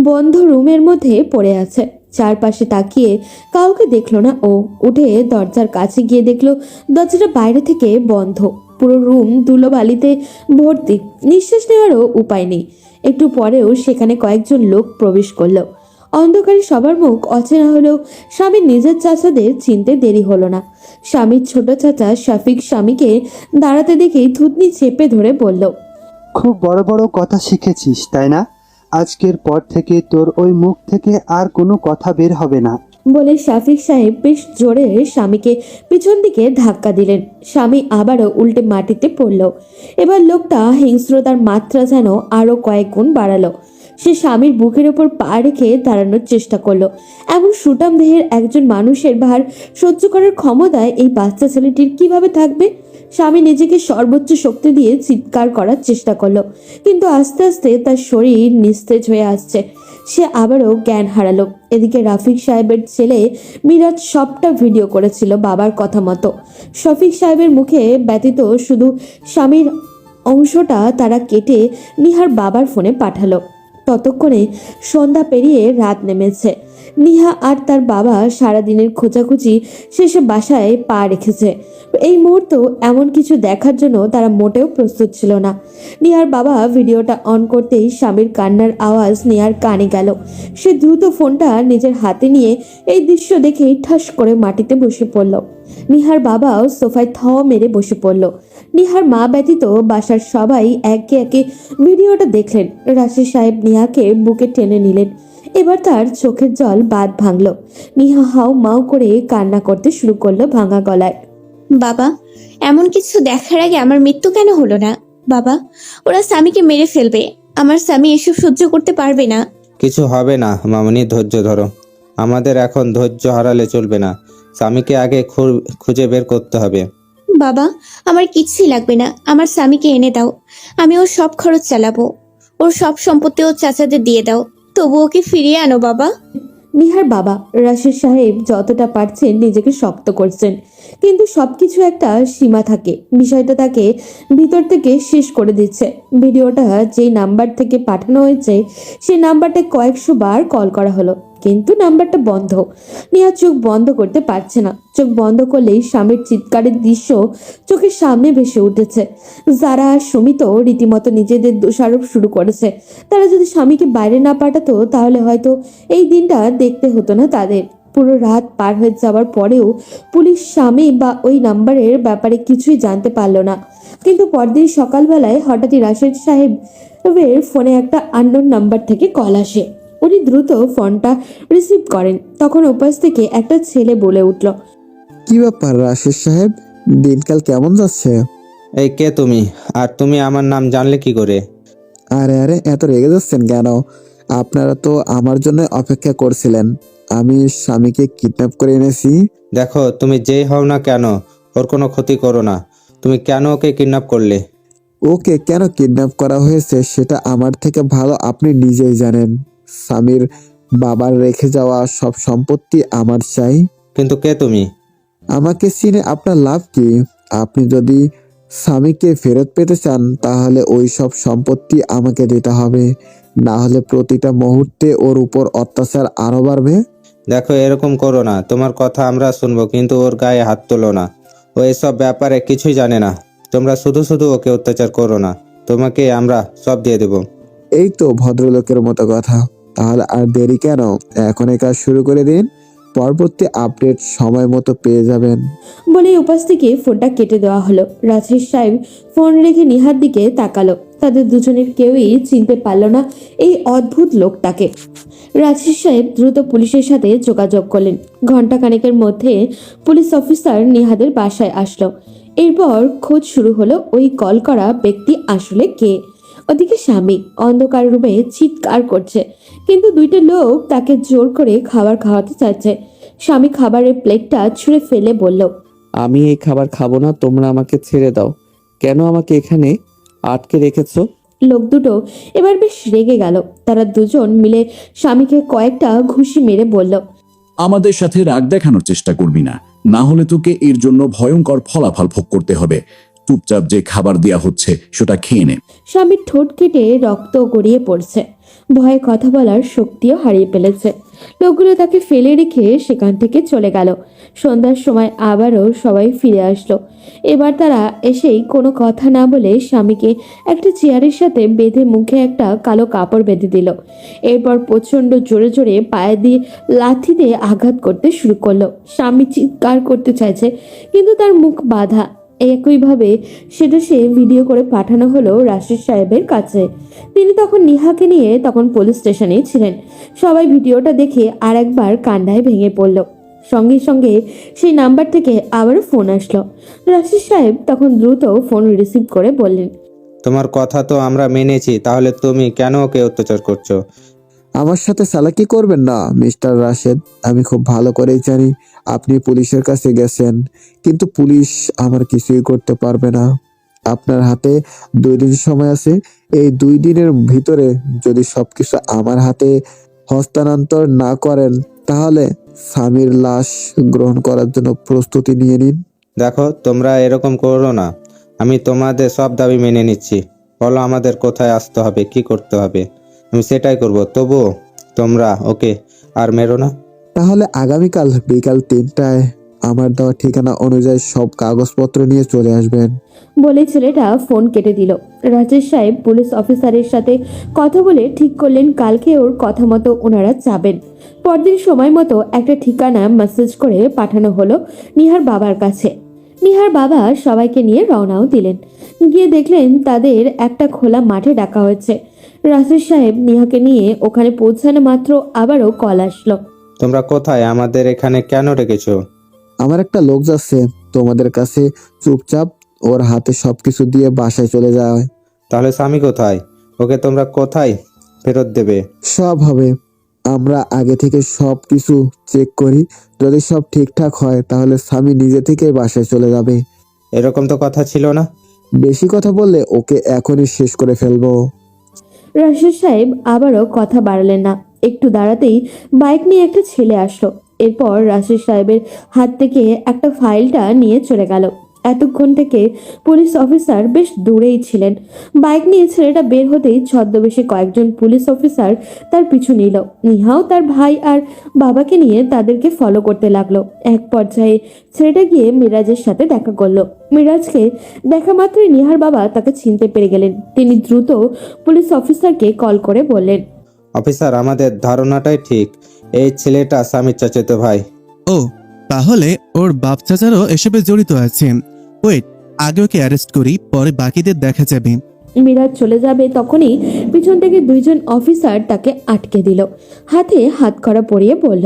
বন্ধ রুমের মধ্যে পড়ে আছে। চারপাশে তাকিয়ে কাউকে দেখলো না। ও উঠে দরজার কাছে গিয়ে দেখলো দরজাটা বাইরে থেকে বন্ধ। পুরো রুম ধুলোবালিতে ভর্তি। নিঃশ্বাস নেওয়ারও উপায় নেই। একটু পরেও সেখানে কয়েকজন লোক প্রবেশ করলো। অন্ধকারে সবার মুখ অচেনা হলেও স্বামীর নিজের চাচাদের চিনতে দেরি হলো না। স্বামীর ছোট চাচা শফিক স্বামীকে দাঁড়াতে দেখেই থুতনি চেপে ধরে বলল, খুব বড় বড় কথা শিখেছিস তাই না? আজকের পর থেকে তোর ওই মুখ থেকে আর কোনো কথা বের হবে না। বলে শফিক সাহেব বেশ জোরে স্বামীকে পিছন দিকে ধাক্কা দিলেন। স্বামী আবারও উল্টে মাটিতে পড়ল। এবার লোকটা হিংস্রতার মাত্রা যেন আরো কয়েক গুণ বাড়ালো। সে স্বামীর বুকের ওপর পা রেখে দাঁড়ানোর চেষ্টা করলো। এমন সুটাম দেহের একজন মানুষের ভার সহ্য করার ক্ষমতায় এই বাচ্চা ছেলেটির কিভাবে থাকবে? স্বামী নিজেকে সর্বোচ্চ শক্তি দিয়ে চিৎকার করার চেষ্টা করলো, কিন্তু আস্তে আস্তে তার শরীর নিস্তেজ হয়ে আসছে। সে আবারও জ্ঞান হারালো। এদিকে রাফিক সাহেবের ছেলে মিরাজ সবটা ভিডিও করেছিল বাবার কথা মতো। শফিক সাহেবের মুখে ব্যতীত শুধু স্বামীর অংশটা তারা কেটে নিহার বাবার ফোনে পাঠালো। ততক্ষণে সন্ধ্যা পেরিয়ে রাত নেমেছে। নিহা আর তার বাবা সারাদিনের খোঁজাখুঁজি শেষে বাসায় পা রেখেছে। এই মুহূর্ত এমন কিছু দেখার জন্য তারা মোটেও প্রস্তুত ছিল না। নিহার বাবা ভিডিওটা অন করতেই স্বামীর কান্নার আওয়াজ নিহার কানে গেল। সে দ্রুত ফোনটা নিজের হাতে নিয়ে এই দৃশ্য দেখেই ঠাস করে মাটিতে বসে পড়ল। নিহার বাবাও সোফায় থ মেরে বসে পড়ল। নিহার মা ব্যতীত বাসার সবাই একে একে ভিডিওটা দেখলেন। রাশিদ সাহেব নিহাকে বুকে টেনে নিলেন। এবার তার চোখের জল বাঁধ ভাঙল। নিহা হাউ মাউ করে কান্না করতে শুরু করলো ভাঙা গলায়। বাবা, এমন কিছু দেখার আগে আমার মৃত্যু কেন হলো না? বাবা, ওরা স্বামীকে মেরে ফেলবে। আমার স্বামী এসব সহ্য করতে পারবে না। কিছু হবে না মামনি, ধৈর্য ধরো। আমাদের এখন ধৈর্য হারালে চলবে না। স্বামীকে আগে খুঁজে বের করতে হবে। বাবা, আমার কিচ্ছুই লাগবে না। আমার স্বামীকে এনে দাও। আমি ওর সব খরচ চালাবো। ওর সব সম্পত্তি ওর চাচাদের দিয়ে দাও। তবু ওকে ফিরিয়ে আনো বাবা। নিহার বাবা রাশিদ সাহেব যতটা পারছেন নিজেকে শক্ত করছেন, কিন্তু সবকিছু একটা সীমা থাকে। বিষয়টা তাকে ভিতর থেকে শেষ করে দিচ্ছে। ভিডিওটা যেই নাম্বার থেকে পাঠানো হয়েছে সেই নাম্বারটা কয়েকশো বার কল করা হলো, কিন্তু নাম্বারটা বন্ধ। নিহা চোখ বন্ধ করতে পারছে না। চোখ বন্ধ করলেই স্বামীর চিৎকারের দৃশ্য চোখের সামনে ভেসে উঠেছে। যারা সুমিত রীতিমতো নিজেদের দোষারোপ শুরু করেছে। তারা যদি স্বামীকে বাইরে না পাঠাতো তাহলে হয়তো এই দিনটা দেখতে হতো না তাদের। পুরো রাত পার হয়ে যাওয়ার পরেও পুলিশ স্বামী বা ওই নাম্বারের ব্যাপারে কিছুই জানতে পারলো না। কিন্তু পরদিন সকালবেলায় হঠাৎই রাশেদ সাহেবের ফোনে একটা আননোন নাম্বার থেকে কল আসে। উনি দ্রুত ফোনটা রিসিভ করেন। তখন ওপাশ থেকে একটা ছেলে বলে উঠল, কি ব্যাপার রাশেদ সাহেব, দিনকাল কেমন যাচ্ছে? এই কে তুমি? আর তুমি আমার নাম জানলে কি করে? আরে আরে, এত রেগে যাচ্ছেন কেন? আপনারা তো আমার জন্য অপেক্ষা করছিলেন। আমি স্বামীকে কিডন্যাপ করে এনেছি। দেখো, তুমি যেই হও না কেন, ওর কোনো ক্ষতি করো না। তুমি কেন ওকে কিডন্যাপ করলে? ওকে কেন কিডন্যাপ করা হয়েছে সেটা আমার থেকে ভালো আপনি নিজেই জানেন। স্বামীর বাবার রেখে যাওয়া সব সম্পত্তি আমার চাই। কিন্তু কে তুমি? আমাকে চিনে আপনার লাভ কি? আপনি যদি স্বামীকে ফেরত পেতে চান তাহলে ওই সব সম্পত্তি আমাকে দিতে হবে, না হলে প্রতিটা মুহূর্তে ওর উপর অত্যাচার আরো বাড়বে। দেখো, এরকম করো না। তোমার কথা আমরা শুনবো, কিন্তু ওর গায়ে হাত তোলো না। ও এসব ব্যাপারে কিছুই জানে না। তোমরা শুধু শুধু ওকে অত্যাচার করো না। তোমাকে আমরা সব দিয়ে দেবো। এই তো ভদ্রলোকের মতো কথা। তাহলে আর দেরি কেন, এখনই কাজ শুরু করে দিন। পরবর্তী আপডেট সময় মতো পেয়ে যাবেন। বলে উপাস থেকে ফোনটা কেটে দেওয়া হলো। রাশেদ সাহেব ফোন রেখে নিহার দিকে তাকালো। তাদের দুজনের কেউই চিনতে পারল না এই অদ্ভুত লোকটাকে। রাশেদ সাহেব দ্রুত পুলিশের সাথে যোগাযোগ করলেন। ঘন্টা খানেকের মধ্যে পুলিশ অফিসার নিহাদের বাসায় আসলো। এরপর খোঁজ শুরু হলো ওই কল করা ব্যক্তি আসলে কে। ওদিকে স্বামী অন্ধকার রুমে চিৎকার করছে, কিন্তু দুইটা লোক তাকে জোর করে খাবার খাওয়াতে চাইছে। স্বামী খাবারের প্লেটটা ছুঁড়ে ফেলে বলল, আমি এই খাবার খাবো না, তোমরা আমাকে ছেড়ে দাও। কেন আমাকে এখানে আটকে রেখেছো? লোক দুটো এবার বেশ রেগে গেল। তারা দুজন মিলে স্বামীকে কয়েকটা ঘুষি মেরে বলল, আমাদের সাথে রাগ দেখানোর চেষ্টা করবি না, না হলে তোকে এর জন্য ভয়ঙ্কর ফলাফল ভোগ করতে হবে। চুপচাপ যে খাবার দেয়া হচ্ছে সেটা খেয়ে নে। স্বামীর ঠোঁট কেটে রক্ত গড়িয়ে পড়ছে। ভয়ে কথা বলার শক্তিও হারিয়ে ফেলেছে। লোকগুলো তাকে ফেলে রেখে সেখান থেকে চলে গেল। সন্ধ্যার সময় আবারও সবাই ফিরে আসলো। এবার তারা এসেই কোনো কথা না বলে স্বামীকে একটা চেয়ারের সাথে বেঁধে মুখে একটা কালো কাপড় বেঁধে দিল। এরপর প্রচণ্ড জোরে জোরে পায়ে দিয়ে লাথি দিয়ে আঘাত করতে শুরু করলো। স্বামী চিৎকার করতে চাইছে, কিন্তু তার মুখ বাঁধা। একইভাবে সেটা সে ভিডিও করে পাঠানো হলো রাশেদ সাহেবের কাছে। তিনি তখন নিহাকে নিয়ে তখন পুলিশ স্টেশনে ছিলেন। সবাই ভিডিওটা দেখে আর একবার কান্নায় ভেঙে পড়ল। সঙ্গে সঙ্গে সেই নাম্বার থেকে আবারও ফোন আসলো। রাশেদ সাহেব তখন দ্রুত ফোন রিসিভ করে বললেন, তোমার কথা তো আমরা মেনেছি, তাহলে তুমি কেন ওকে অত্যাচার করছো? আমার সাথে চালাকি করবেন না মিস্টার রাশেদ। আমি খুব ভালো করেই জানি আপনি পুলিশের কাছে গেছেন, কিন্তু পুলিশ আমার কিছুই করতে পারবে না। আপনার হাতে 2 দিন সময় আছে। এই 2 দিনের ভিতরে যদি সবকিছু আমার হাতে হস্তান্তর না করেন তাহলে স্বামীর লাশ গ্রহণ করার জন্য প্রস্তুতি নিয়ে নিন। দেখো, তোমরা এরকম করো না। আমি তোমাদের সব দাবি মেনে নিচ্ছি। বলো আমাদের কোথায় আসতে হবে, কি করতে হবে, আমি সেটাই করব। তবুও তোমরা ওকে আর মেরো না। তাহলে আগামীকাল বিকাল 3টায় আমার দেওয়া ঠিকানা অনুযায়ী সব কাগজপত্র নিয়ে চলে আসবেন। বলে ছেলেটা ফোন কেটে দিল। রাজেশ সাহেব পুলিশ অফিসারের সাথে কথা বলে ঠিক করলেন কালকে ওর কথা মতো ওনারা যাবেন। পরদিন সময় মতো একটা ঠিকানা মেসেজ করে পাঠানো হলো নিহার বাবার কাছে। নিহার বাবা সবাইকে নিয়ে রওনাও দিলেন। গিয়ে দেখলেন তাদের একটা খোলা মাঠে ডাকা হয়েছে। রাজেশ সাহেব নিহাকে নিয়ে ওখানে পৌঁছানো মাত্র আবারও কল আসলো। তোমরা কোথায়? আমাদের এখানে কেন রেখেছো? আমার একটা লোক যাচ্ছে তোমাদের কাছে, চুপচাপ ওর হাতে সবকিছু দিয়ে বাসায় চলে যায়। তাহলে স্বামী কোথায়? ওকে তোমরা কোথায় ফেরত দেবে? সব হবে। আমরা আগে থেকে সব কিছু চেক করি। যদি সব ঠিকঠাক হয় তাহলে স্বামী নিজে থেকে বাসায় চলে যাবে। এরকম তো কথা ছিল না। বেশি কথা বললে ওকে এখনই শেষ করে ফেলবো। রাশেদ সাহেব আবারও কথা বাড়ালেন না। একটু দাঁড়াতেই বাইক নিয়ে একটা ছেলে আসলো। এরপর রাশেদ সাহেবের হাত থেকে একটা ফাইলটা নিয়ে চলে গেল। এতক্ষণ থেকে পুলিশ অফিসার বেশ দূরেই ছিলেন। বাইক নিয়ে ছেলেটা বের হতেই ছদ্মবেশে কয়েকজন পুলিশ অফিসার তার পিছু নিল। নিহাও তার ভাই আর বাবাকে নিয়ে তাদেরকে ফলো করতে লাগলো। এক পর্যায়ে ছেলেটা গিয়ে মিরাজের সাথে দেখা করলো। মিরাজকে দেখা মাত্রই নিহার বাবা তাকে চিনতে পেরে গেলেন। তিনি দ্রুত পুলিশ অফিসারকে কল করে বললেন, অফিসার, আমাদের ধারণাটাই ঠিক। এই ছেলেটা স্বামীর চাচাতো ভাই। ও, তাহলে ওর বাপ চাচারও এসবে জড়িত আছে। ওয়েট, আগে ওকে অ্যারেস্ট করি, পরে বাকিদের দেখা যাবে। মিরাজ চলে যাবে তখনই পিছন থেকে দুইজন অফিসার তাকে আটকে দিল। হাতে হাত করা পরিয়ে বলল,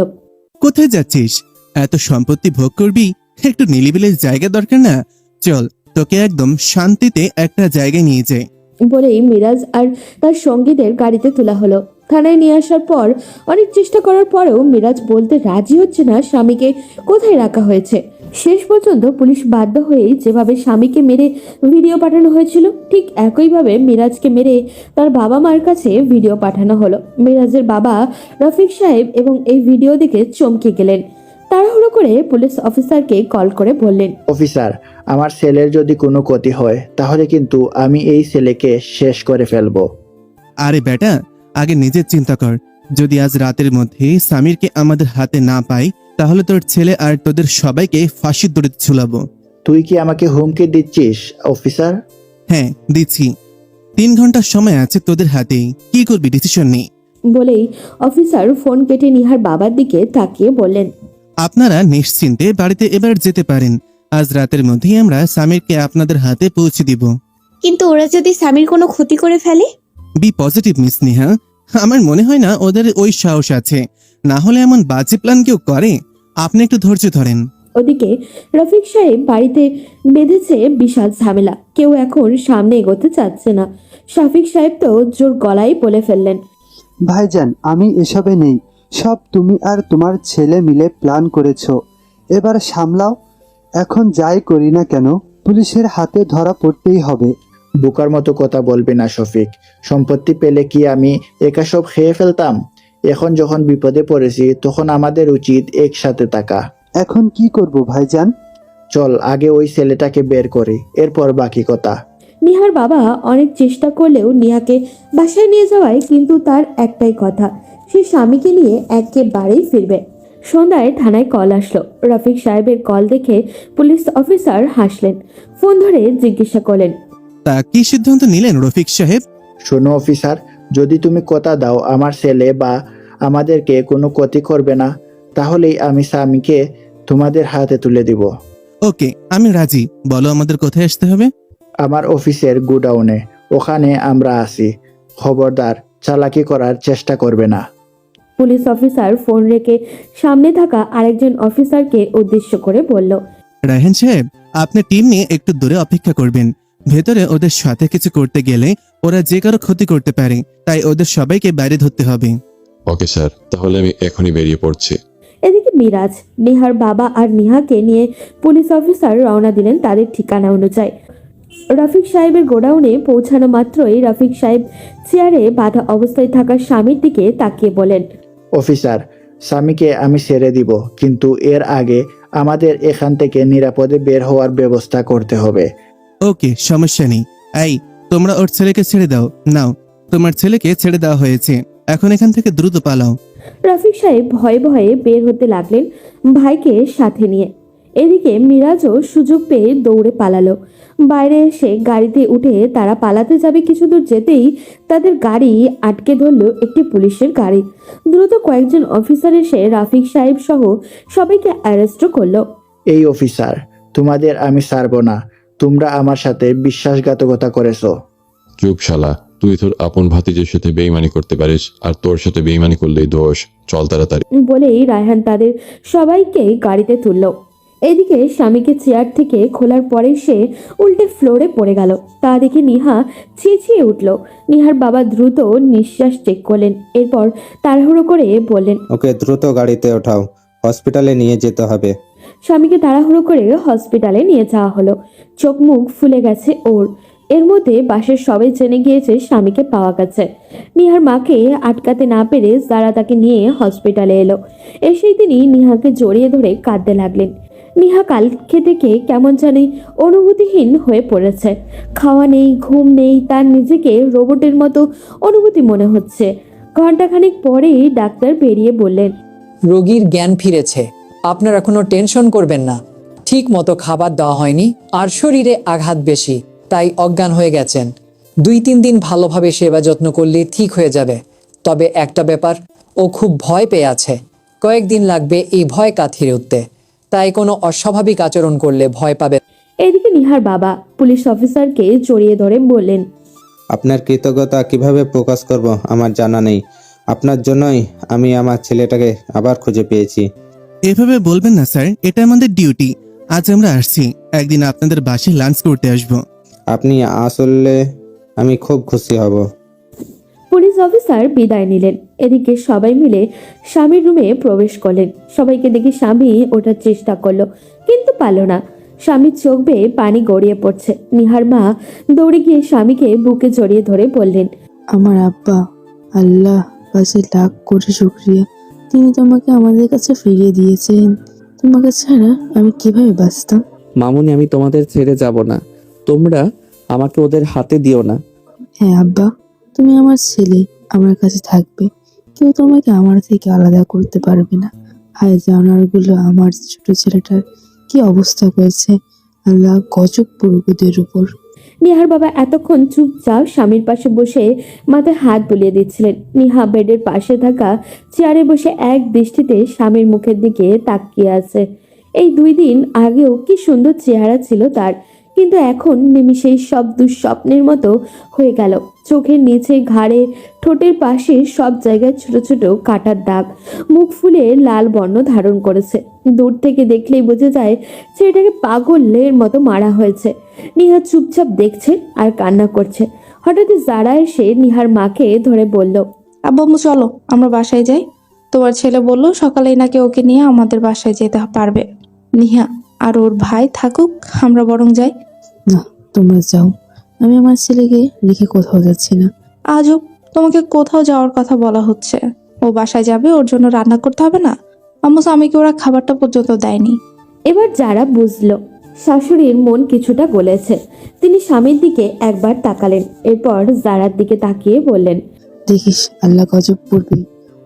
কোথায় যাচ্ছিস? এত সম্পত্তি ভোগ করবি? একটু নিলিবিলির জায়গা দরকার না? চল, তোকে একদম শান্তিতে একটা জায়গায় নিয়ে যাই। বলেই মিরাজ আর তার সঙ্গীদের গাড়িতে তোলা হলো। থানায় নিয়ে আসার পর অনেক চেষ্টা করার পরেও মিরাজ বলতে রাজি হচ্ছে না স্বামীকে কোথায় রাখা হয়েছে। শেষ পর্যন্ত পুলিশ বাধ্য হয়েই যেভাবে স্বামীকে মেরে ভিডিও পাঠানো হয়েছিল ঠিক একইভাবে মিরাজকে মেরে তার বাবা মার কাছে ভিডিও পাঠানো হলো। মিরাজের বাবা রফিক সাহেব এবং এই ভিডিও দেখে চমকে গেলেন। তাড়াহুড়ো করে পুলিশ অফিসারকে কল করে বললেন, অফিসার, আমার ছেলের যদি কোনো ক্ষতি হয় তাহলে কিন্তু আমি এই ছেলেকে শেষ করে ফেলবো। আরে বেটা, আগে নিজের চিন্তা কর। যদি আজ রাতের মধ্যে সামিরকে আমাদের হাতে না পাই, তাহলে তোর ছেলে আর তোদের সবাইকে ফাঁসির দড়িতে ঝুলাবো। তুই কি আমাকে হুমকি দিচ্ছিস অফিসার? হ্যাঁ, দিচ্ছি। 3 ঘন্টার সময় আছে তোদের হাতে, কি করবি ডিসিশন নেই। বলেই অফিসার ফোন কেটে নিহার বাবার দিকে তাকিয়ে বললেন, আপনারা নিশ্চিন্তে বাড়িতে এবার যেতে পারেন। আজ রাতের মধ্যেই আমরা সামিরকে আপনাদের হাতে পৌঁছে দিব। কিন্তু ওরা যদি স্বামীর কোনো ক্ষতি করে ফেলে? বি পজিটিভ মিস নেহা, আমার মনে হয় না ওদের ওই সাহস আছে। না হলে এমন বাজে প্ল্যান কেউ করে। আপনি একটু ধৈর্য ধরেন। ওদিকে রফিক সাহেব বাড়িতে বেঁধেছে বিশাল ঝামেলা। কেউ এখন সামনে এগোতে চাচ্ছে না। শাফিক সাহেব তো জোর গলায় বলে ফেললেন, ভাইজান, আমি এসবে নেই। সব তুমি আর তোমার ছেলে মিলে প্ল্যান করেছো। এবার সামলাও। এখন যাই করি না কেন, পুলিশের হাতে ধরা পড়তেই হবে। বোকার মতো কথা বলবি না শফিক। সম্পত্তি পেলে কি আমি একা সব খেয়ে ফেলতাম? এখন যখন বিপদে পড়েছি তখন আমাদের উচিত একসাথে থাকা। এখন কি করব ভাইজান? চল আগে ওই ছেলেটাকে বের করি, এরপর বাকি কথা। নিহার বাবা অনেক চেষ্টা করলেও নিহাকে বাসায় নিয়ে যাওয়ায় কিন্তু তার একটাই কথা, সে স্বামীকে নিয়ে একেবারেই ফিরবে। সন্ধ্যায় থানায় কল আসলো। রফিক সাহেবের কল দেখে পুলিশ অফিসার হাসলেন। ফোন ধরে জিজ্ঞাসা করলেন, তা কি সিদ্ধান্ত নিলেন রফিক সাহেব? শোনো অফিসার, যদি তুমি কথা দাও আমার ছেলে বা আমাদেরকে কোনো ক্ষতি করবে না, তাহলেই আমি স্বামীকে তোমাদের হাতে তুলে দিব। ওকে, আমি রাজি। বলো আমাদের কোথায় আসতে হবে? আমার অফিসের গোডাউনে, ওখানে আমরা আছি। খবরদার চালাকি করার চেষ্টা করবে না। পুলিশ অফিসার ফোন রেখে সামনে থাকা আরেকজন অফিসারকে উদ্দেশ্য করে বলল, রায়হান সাহেব, আপনার টিম নিয়ে একটু দূরে অপেক্ষা করবেন। ভেতরে ওদের সাথে কিছু করতে গেলে ওরা যে কারো ক্ষতি করতে পারে, তাই ওদের সবাইকে বাইরে ধরতে হবে। ওকে স্যার, তাহলে আমি এখনই বেরিয়ে পড়ছি। এদিকে মিরাজ, নিহার বাবা আর নিহাকে নিয়ে পুলিশ অফিসার রওনা দিলেন তাদের ঠিকানা অনুযায়ী। রফিক সাহেবের গোডাউনে পৌঁছানো মাত্রই রফিক সাহেব চেয়ারে বাঁধা অবস্থায় থাকা স্বামীর দিকে তাকিয়ে বলেন, অফিসার, স্বামীকে আমি ছেড়ে দিব, কিন্তু এর আগে আমাদের এখান থেকে নিরাপদে বের হওয়ার ব্যবস্থা করতে হবে। ওকে, সমস্যা নেই। এই, তোমরা ওর ছেলেকে ছেড়ে দাও। নাও, তোমার ছেলেকে ছেড়ে দেওয়া হয়েছে। এখন এখান থেকে দ্রুত পালাও। রফিক সাহেব ভয়ে ভয়ে বের হতে লাগলেন ভাইকে সাথে নিয়ে। এদিকে মিরাজও সুযোগ পেয়ে দৌড়ে পালালো। বাইরে এসে গাড়িতে উঠে তারা পালাতে যাবে কিছু দূর যেতেই তাদের গাড়ি আটকে ধরল একটি পুলিশের গাড়ি। দ্রুত কয়েকজন অফিসার এসে রফিক সাহেব সহ সবাইকে অ্যারেস্ট করলো। এই অফিসার, তোমাদের আমি ছাড়বো না। তোমরা আমার সাথে বিশ্বাসঘাতকতা করেছো। চুপ শালা, তুই তোর আপন ভাতিজের সাথে বেইমানি করতে পারিস, আর তোর সাথে বেইমানি করলেই দোষ। চল তাড়াতাড়ি। বলেই রায়হান তাদের সবাইকে গাড়িতে তুলল। এদিকে স্বামীকে চেয়ার থেকে খোলার পরে সে উল্টে ফ্লোরে পড়ে গেল। তা দেখে নিহা চেঁচিয়ে উঠল। নিহার বাবা দ্রুত নিঃশ্বাস চেক করলেন, এরপর তাড়াহুড়ো করে বললেন, ওকে দ্রুত গাড়িতে ওঠাও, হসপিটালে নিয়ে যেতে হবে। স্বামীকে তাড়াহুড়ো করে হসপিটালে নিয়ে যাওয়া হলো। চোখ মুখ ফুলে গেছে ওর। এর মধ্যে বাসের সবাই জেনে গিয়েছে স্বামীকে পাওয়া গেছে। নিহার মাকে আটকাতে না পেরে যারা তাকে নিয়ে হসপিটালে এলো। এসেই তিনি নিহাকে জড়িয়ে ধরে কাঁদতে লাগলেন। নিহা কালকে থেকে কেমন জানি অনুভূতিহীন হয়ে পড়েছে। খাওয়া নেই, ঘুম নেই, তার নিজেকে রোবটের মতো অনুভূতি মনে হচ্ছে। ঘন্টাখানেক পরেই ডাক্তার বেরিয়ে বললেন, রোগীর জ্ঞান ফিরেছে, আপনারা কোনো টেনশন করবেন না। ঠিক মতো খাবার দেওয়া হয়নি আর শরীরে আঘাত বেশি, তাই অজ্ঞান হয়ে গেছেন। 2-3 দিন ভালোভাবে সেবা যত্ন করলে ঠিক হয়ে যাবে। তবে একটা ব্যাপার, ও খুব ভয় পেয়ে আছে। কয়েকদিন লাগবে এই ভয় কাটিয়ে উঠতে। তাই কোনো অস্বাভাবিক আচরণ করলে ভয় পাবে। এদিকে নিহার বাবা পুলিশ অফিসারকে জড়িয়ে ধরে বললেন, আপনার কৃতজ্ঞতা কিভাবে প্রকাশ করব আমার জানা নেই। আপনার জন্যই আমি আমার ছেলেটাকে আবার খুঁজে পেয়েছি। এভাবে বলবেন না স্যার, এটা আমাদের ডিউটি। আজ আমরা আসছি, একদিন আপনাদের বাসায় লাঞ্চ করতে আসবো। আপনি আসলে আমি খুব খুশি হব। পুলিশ অফিসার বিদায় নিলেন। এদিকে সবাই মিলে স্বামীর রুমে প্রবেশ করলেন। সবাইকে দেখে স্বামী ওঠার চেষ্টা করলো, কিন্তু পারল না। স্বামীর চোখ বেয়ে পানি গড়িয়ে পড়ছে। নিহার মা দৌড়ে গিয়ে স্বামীকে বুকে জড়িয়ে ধরে বললেন, আমার আব্বা, আল্লাহ কাছে লাখ কোটি শুকরিয়া, তিনি তোমাকে আমাদের কাছে ফিরিয়ে দিয়েছেন। তোমাকে ছাড়া আমি কিভাবে বাঁচতাম। মামুনি, আমি তোমাদের ছেড়ে যাব না। তোমরা আমাকে ওদের হাতে দিও না। হ্যাঁ আব্বা, তুমি আমার ছেলে, আমার কাছে থাকবে। কেউ তোমাকে আমার থেকে আলাদা করতে পারবে না। হায় জানোয়ারগুলো আমার ছোট ছেলেটার কি অবস্থা করেছে। আল্লাহ গজব পড়ুক ওদের উপর। নিহার বাবা এতক্ষণ চুপচাপ স্বামীর পাশে বসে মাথায় হাত বুলিয়ে দিচ্ছিলেন। নিহা বেডের পাশে থাকা চেয়ারে বসে এক দৃষ্টিতে স্বামীর মুখের দিকে তাকিয়ে আছে। এই 2 দিন আগেও কি সুন্দর চেহারা ছিল তার, কিন্তু এখন নিমিষেই সব দুঃস্বপ্নের মতো হয়ে গেল। চোখের নিচে, ঘাড়ে, ঠোঁটের পাশে সব জায়গায় ছোট ছোট কাটার দাগ। মুখ ফুলে লাল বর্ণ ধারণ করেছে। দূর থেকে দেখলেই বোঝা যায় ছেলেটাকে পাগলের মতো মারা হয়েছে। নিহা চুপচাপ দেখছে আর কান্না করছে। হঠাৎই যারা এসে নিহার মাকে ধরে বলল, আব্বু চলো আমরা বাসায় যাই। তোমার ছেলে বললো সকালেই নাকি ওকে নিয়ে আমাদের বাসায় যেতে পারবে। নিহা আর ওর ভাই থাকুক, আমরা বরং যাই। না, তোমরা যাও, আমি আমার ছেলেকে রেখে কোথাও যাচ্ছি না। আজব, তোমাকে কোথাও যাওয়ার কথা বলা হচ্ছে। ও বাসায় যাবে, ওর জন্য রান্না করতে হবে না। আম্মু স্বামীকে ওরা খাবারটা পর্যন্ত দেয়নি। এবার যারা বুঝলো শাশুড়ির মন কিছুটা গলেছে। তিনি স্বামীর দিকে একবার তাকালেন, এরপর জারার দিকে তাকিয়ে বললেন, দেখিস আল্লাহ গজব পড়বে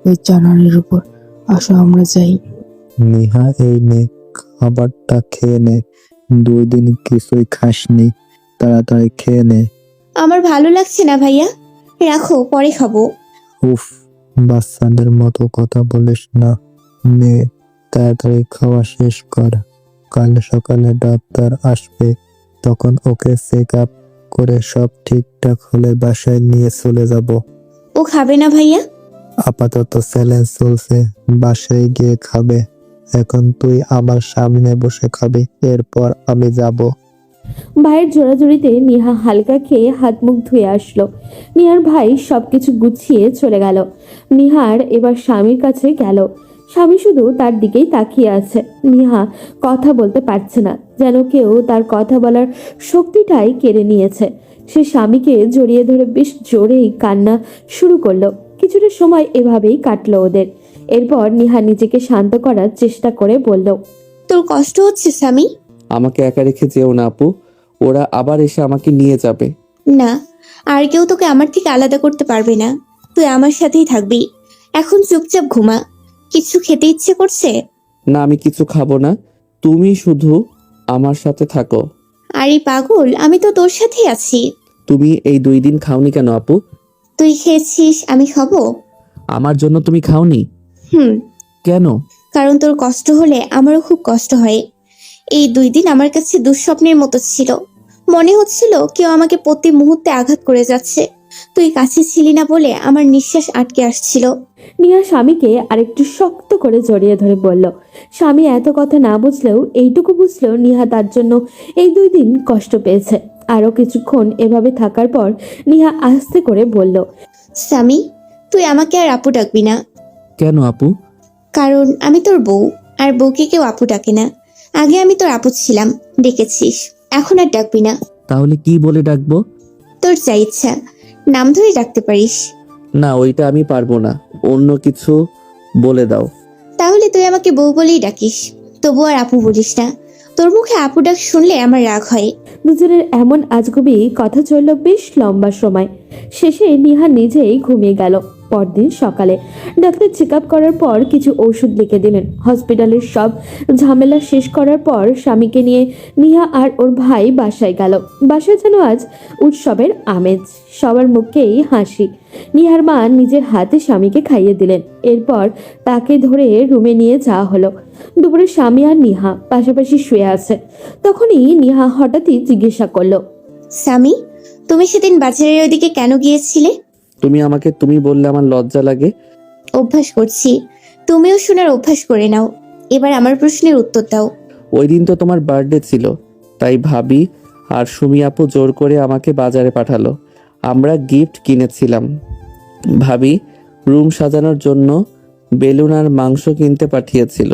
ওই জানোয়ারের উপর। আসো আমরা যাই। নিহা, এই নে, খাবারটা খেয়ে নে। 2 দিন কিছুই খাসনি, তাড়াতাড়ি খেয়ে নে। আমার ভালো লাগছে না ভাইয়া, রাখো, পরে খাবো। উফ, বাচ্চাদের মতো কথা বলিস না। নে, তাড়াতাড়ি খাওয়া শেষ কর। কাল সকালে ডাক্তার আসবে, তখন ওকে চেক আপ করে সব ঠিকঠাক হলে বাসায় নিয়ে চলে যাব। ও খাবে না ভাইয়া? আপাতত চ্যালেঞ্জ চলছে, বাসায় গিয়ে খাবে। এখন তুই আমার সামনে বসে খাবি, এরপর আমি যাব। ভাইয়ের জোড়াজুড়িতে নিহা হালকা খেয়ে হাত মুখ ধুয়ে আসলো। নিহার ভাই সবকিছু গুছিয়ে চলে গেল। নিহার এবার স্বামীর কাছে গেল। স্বামী শুধু তার দিকেই তাকিয়ে আছে। নিহা কথা বলতে পারছে না, যেন কেউ তার কথা বলার শক্তিটাই কেড়ে নিয়েছে। সে স্বামীকে জড়িয়ে ধরে বেশ জোরেই কান্না শুরু করলো। কিছুটা সময় এভাবেই কাটলো ওদের। এরপর নিহা নিজেকে শান্ত করার চেষ্টা করে বলল, তোর কষ্ট হচ্ছে স্বামী? আমাকে একা রেখে যেও না আপু, ওরা আবার এসে আমাকে নিয়ে যাবে। না, আর কেউ তোকে আমার থেকে আলাদা করতে পারবে না। তুই আমার সাথেই থাকবি। এখন চুপচাপ ঘুমা। কিছু খেতে ইচ্ছে করছে? না, আমি কিছু খাবো না, তুমি শুধু আমার সাথে থাকো। আরে পাগল, আমি তো তোর সাথেই আছি। তুমি এই 2 দিন খাওনি কেন আপু? তুই খেয়েছিস, আমি খাবো? আমার জন্য তুমি খাওনি কেন? কারণ তোর কষ্ট হলে আমারও খুব কষ্ট হয়। এই 2 দিন আমার কাছে দুঃস্বপ্নের মতো ছিল। মনে হচ্ছিল কেউ আমাকে প্রতি মুহূর্তে আঘাত করে যাচ্ছে। তুই কাছে ছিলি না বলে আমার নিঃশ্বাস আটকে আসছিল। নিহা স্বামীকে আরেকটু শক্ত করে জড়িয়ে ধরে বলল। স্বামী এত কথা না বুঝলেও এইটুকু বুঝলো নিহা তার জন্য এই 2 দিন কষ্ট পেয়েছে। আরো কিছুক্ষণ এভাবে থাকার পর নিহা আস্তে করে বলল, স্বামী, তুই আমাকে আর আপু ডাকবি না। কেন আপু? কারণ আমি তোর বউ, আর বউকে কেউ আপু ডাকে না। আগে আমি তোর আপু ছিলাম, ডেকেছিস, এখন আর ডাকবি না। তাহলে কি বলে ডাকবো? তোর যা ইচ্ছা, নাম ধরে ডাকতে পারিস। না, ওইটা আমি পারবো না, অন্য কিছু বলে দাও। তাহলে তুই আমাকে বউ বলেই ডাকিস, তবু আর আপু বলিস না। তোর মুখে আপু ডাক শুনলে আমার রাগ হয়। দুজনের এমন আজগুবি কথা চলল বেশ লম্বা সময়। শেষে নিহা নিজেই ঘুমিয়ে গেল। পরদিন সকালে ডাক্তার চেক আপ করার পর কিছু ওষুধ লিখে দিলেন। হসপিটালের সব ঝামেলা শেষ করার পর স্বামীকে নিয়ে নিহা আর ওর ভাই বাসায় গেল। বাসায় যেন আজ উৎসবের আমেজ, সবার মুখেই হাসি। নিহার মা নিজের হাতে স্বামীকে খাইয়ে দিলেন। এরপর তাকে ধরে রুমে নিয়ে যাওয়া হলো। দুপুরে স্বামী আর নিহা পাশাপাশি শুয়ে আছে। তখনই নিহা হঠাৎই জিজ্ঞাসা করলো, স্বামী, তুমি সেদিন বাজারের ওইদিকে কেন গিয়েছিলে? তুমি আমাকে তুমি বললে আমার লজ্জা লাগে। অভ্যাস করছি, তুমিও শোনার অভ্যাস করে নাও। এবার আমার প্রশ্নের উত্তর দাও। ওই দিন তো তোমার বার্থডে ছিল, তাই ভাবি আর সুমি আপু জোর করে আমাকে বাজারে পাঠালো। আমরা গিফট কিনেছিলাম। ভাবি রুম সাজানোর জন্য বেলুন আর মাংস কিনতে পাঠিয়েছিল।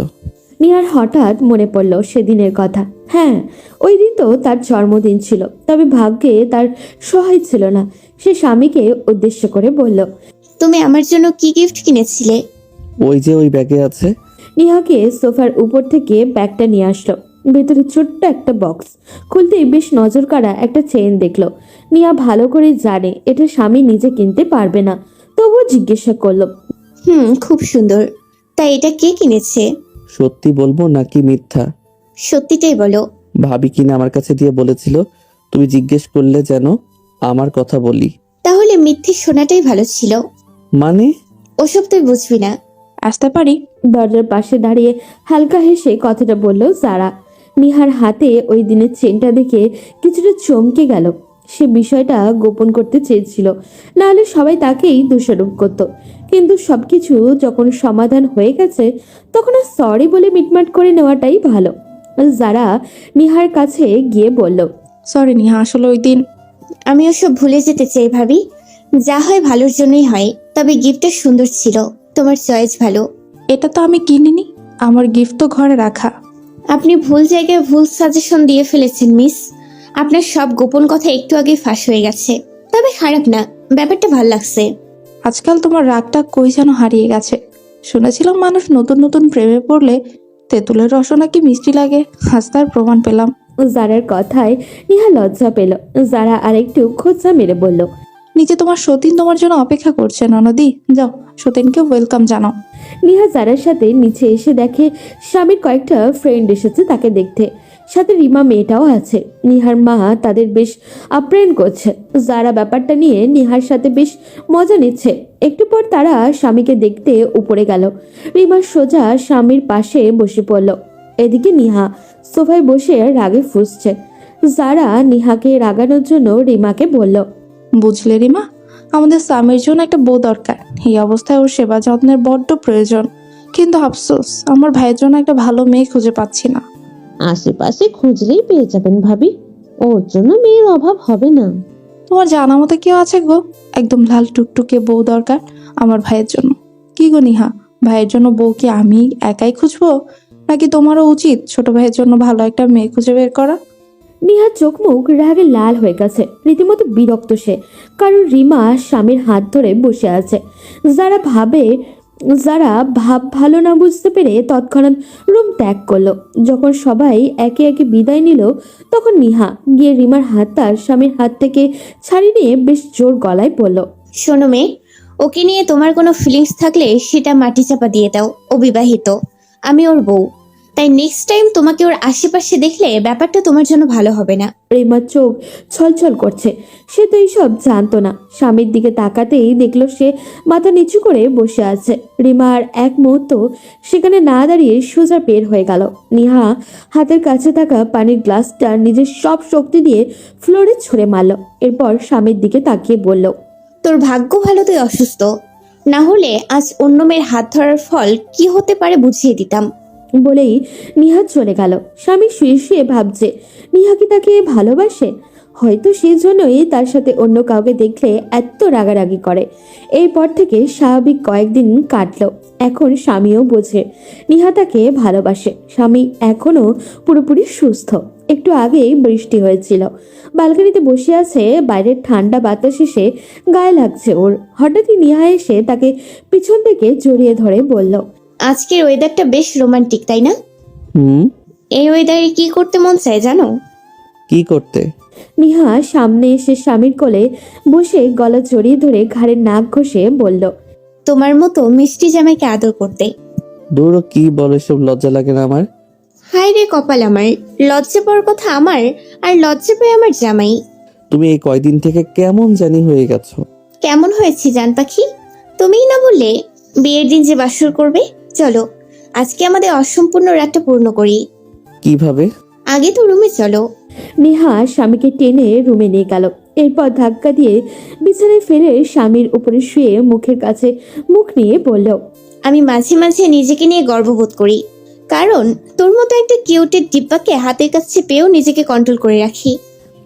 নিহার হঠাৎ মনে পড়ল সেদিনের কথা। হ্যাঁ, ওই দিন তো তার জন্মদিন ছিল, তবে ভাগ্যে তার সহায় ছিল না। সে স্বামীকে উদ্দেশ্য করে বলল, তুমি আমার জন্য কি গিফট কিনেছিলে? ওই যে ওই ব্যাগে আছে। নিহাকে সোফার উপর থেকে ব্যাগটা নিয়ে আসলো। ভেতরে ছোট্ট একটা বক্স, খুলতেই বেশ নজর কাড়া একটা চেইন দেখলো। নিহা ভালো করে জানে এটা স্বামী নিজে কিনতে পারবে না, তবুও জিজ্ঞাসা করলো, খুব সুন্দর। তাই এটা কে কিনেছে? সত্যি বলবো নাকি মিথ্যা? সত্যিটাই বলো। ভাবি কিনা আমার কাছে দিয়ে বলেছিল তুমি জিজ্ঞেস করলে যেন আমার কথা বলি। তাহলে মিথ্যে শোনাটাই ভালো ছিল। মানে? ওসব তুই বুঝবি না। আসতে পারি? দরজার পাশে দাঁড়িয়ে হালকা হেসে কথাটা বলল যারা। নিহার হাতে ওই দিনের চেনটা দেখে কিছুটা চমকে গেল। সে বিষয়টা গোপন করতে চেয়েছিল, নাহলে সবাই তাকেই দোষারোপ করত। কিন্তু সবকিছু যখন সমাধান হয়ে গেছে, তখন আর সরি বলে মিটমাট করে নেওয়াটাই ভালো। যারা নিহার কাছে গিয়ে বলল, সরি নিহা, আসলে ওই দিন আমি ওসব ভুলে যেতে চাই ভাবি। যা হয় ভালোর জন্যই হয়। তবে গিফটটা সুন্দর ছিল, তোমার চয়েস ভালো। এটা তো আমি কিনিনি, আমার গিফট তো ঘরে রাখা। আপনি ভুল জায়গায় ভুল সাজেশন দিয়ে ফেলেছেন মিস। আপনার সব গোপন কথা একটু আগে ফাঁস হয়ে গেছে। তবে খারাপ না, ব্যাপারটা ভাল লাগছে। আজকাল তোমার রাগটা কই যেন হারিয়ে গেছে। শুনেছিলাম মানুষ নতুন নতুন প্রেমে পড়লে তেঁতুলের রসও নাকি মিষ্টি লাগে, আজ তার প্রমাণ পেলাম। যারার কথায় নিহা লজ্জা পেল। যারা আরেকটু খোঁচা মেরে বলল, নিচে তোমার সতীন তোমার জন্য অপেক্ষা করছে ননদি, যাও সতীনকে ওয়েলকাম জানাও। নিহা যারার সাথে নিচে এসে দেখে স্বামীর কয়েকটা ফ্রেন্ড এসেছে তাকে দেখতে, সাথে রিমা মেয়েটাও আছে। নিহার মা তাদের বেশ আপ্যায়ন করছে। যারা ব্যাপারটা নিয়ে নিহার সাথে বেশ মজা নিচ্ছে। একটু পর তারা স্বামীকে দেখতে উপরে গেল। রিমা সোজা স্বামীর পাশে বসে পড়ল। এদিকে নিহা সোফায় বসে রাগে ফুঁসছে। যারা নিহাকে রাগানোর জন্য রিমাকে বলল, বুঝলে রিমা, আমাদের স্বামীর জন্য একটা বউ দরকার। এই অবস্থায় ওর সেবা যত্নের বড্ড প্রয়োজন। কিন্তু আফসোস, আমার ভাইয়ের জন্য একটা ভালো মেয়ে খুঁজে পাচ্ছি না। আশেপাশে খুঁজলেই পেয়ে যাবেন ভাবি, ওর জন্য মেয়ের অভাব হবে না। তোমার জানা মতো কেউ আছে গো? একদম লাল টুকটুকে বউ দরকার আমার ভাইয়ের জন্য। কি গো নিহা, ভাইয়ের জন্য বউ কি আমি একাই খুঁজবো, নাকি তোমারও উচিত ছোট ভাইয়ের জন্য ভালো একটা মেয়ে খুঁজে বের করা? নিহার চোখ মুখ রাগে লাল হয়ে গেছে। রীতিমতো বিরক্ত সে, কারণ রিমা স্বামীর হাত ধরে বসে আছে। যারা ভাব ভালো না বুঝতে পেরে তৎক্ষণাৎ রুম ত্যাগ করলো। যখন সবাই একে একে বিদায় নিল, তখন নিহা গিয়ে রিমার হাত তার স্বামীর হাত থেকে ছাড়িয়ে নিয়ে বেশ জোর গলায় বলল, শোনো মেয়ে, ওকে নিয়ে তোমার কোনো ফিলিংস থাকলে সেটা মাটি চাপা দিয়ে দাও। ও বিবাহিত, আমি ওর বউ। তাই নেক্সট টাইম তোমাকে ওর আশেপাশে দেখলে ব্যাপারটা তোমার জন্য ভালো হবে না। রিমার চোখ ছলছল করছে। সে তো এইসব জানতো না। স্বামীর দিকে তাকাতেই দেখলো সে মাথা নিচু করে বসে আছে। রিমা আর এক মুহূর্ত সেখানে না দাঁড়িয়ে সোজা বের হয়ে গেল। নিহা হাতের কাছে থাকা পানির গ্লাসটা নিজের সব শক্তি দিয়ে ফ্লোরে ছুঁড়ে মারল। এরপর স্বামীর দিকে তাকিয়ে বলল, তোর ভাগ্য ভালো তুই অসুস্থ, না হলে আজ অন্য মেয়ের হাত ধরার ফল কি হতে পারে বুঝিয়ে দিতাম। বলেই নিহা চলে গেল। স্বামী শুয়ে শুয়ে ভাবছে নিহা কি তাকে ভালোবাসে। হয়তো সেই জন্যই তার সাথে অন্য কাউকে দেখলে এত রাগারাগি করে। এরপর থেকে স্বাভাবিক কয়েকদিন কাটলো। এখন স্বামীও বোঝে নিহা তাকে ভালোবাসে। স্বামী এখনো পুরোপুরি সুস্থ। একটু আগেই বৃষ্টি হয়েছিল। বালকনিতে বসে আছে, বাইরের ঠান্ডা বাতাস এসে গায়ে লাগছে ওর। হঠাৎই নিহা এসে তাকে পিছন থেকে জড়িয়ে ধরে বলল, আজকের ওয়েদারটা বেশ রোমান্টিক, তাই না? এই ওয়েদারে কি করতে মন চায় জানো? কি করতে? নিহা সামনে এসে স্বামীর কোলে বসে গলা জড়িয়ে ধরে ঘাড়ে নাক ঘষে বলল, তোমার মতো মিষ্টি জামাইকে আদর করতে। দূর, কি বলো, সব লজ্জা লাগে না আমার? হায় রে কপাল আমার, লজ্জা পাওয়ার কথা আমার, আর লজ্জা পায় আমার জামাই। তুমি এই কয়দিন থেকে কেমন জানি হয়ে গেছো। কেমন হয়েছে জান পাখি? তুমিই না বললে বিয়ের দিন যে বাসর করবে? চলো আজকে আমাদের অসম্পূর্ণ রাতটা পূর্ণ করি। কিভাবে? আগে তো রুমে চলো। নেহা স্বামীকে টেনে রুমে নিয়ে গেল। এরপর ধাক্কা দিয়ে বিছানায় ফেলে স্বামীর উপরে শুয়ে মুখের কাছে মুখ নিয়ে বলল, আমি মাঝে মাঝে নিজেকে নিয়ে গর্ববোধ করি, কারণ তোর মতো একটা কিউটের ডিব্বাকে হাতের কাছে পেয়েও নিজেকে কন্ট্রোল করে রাখি।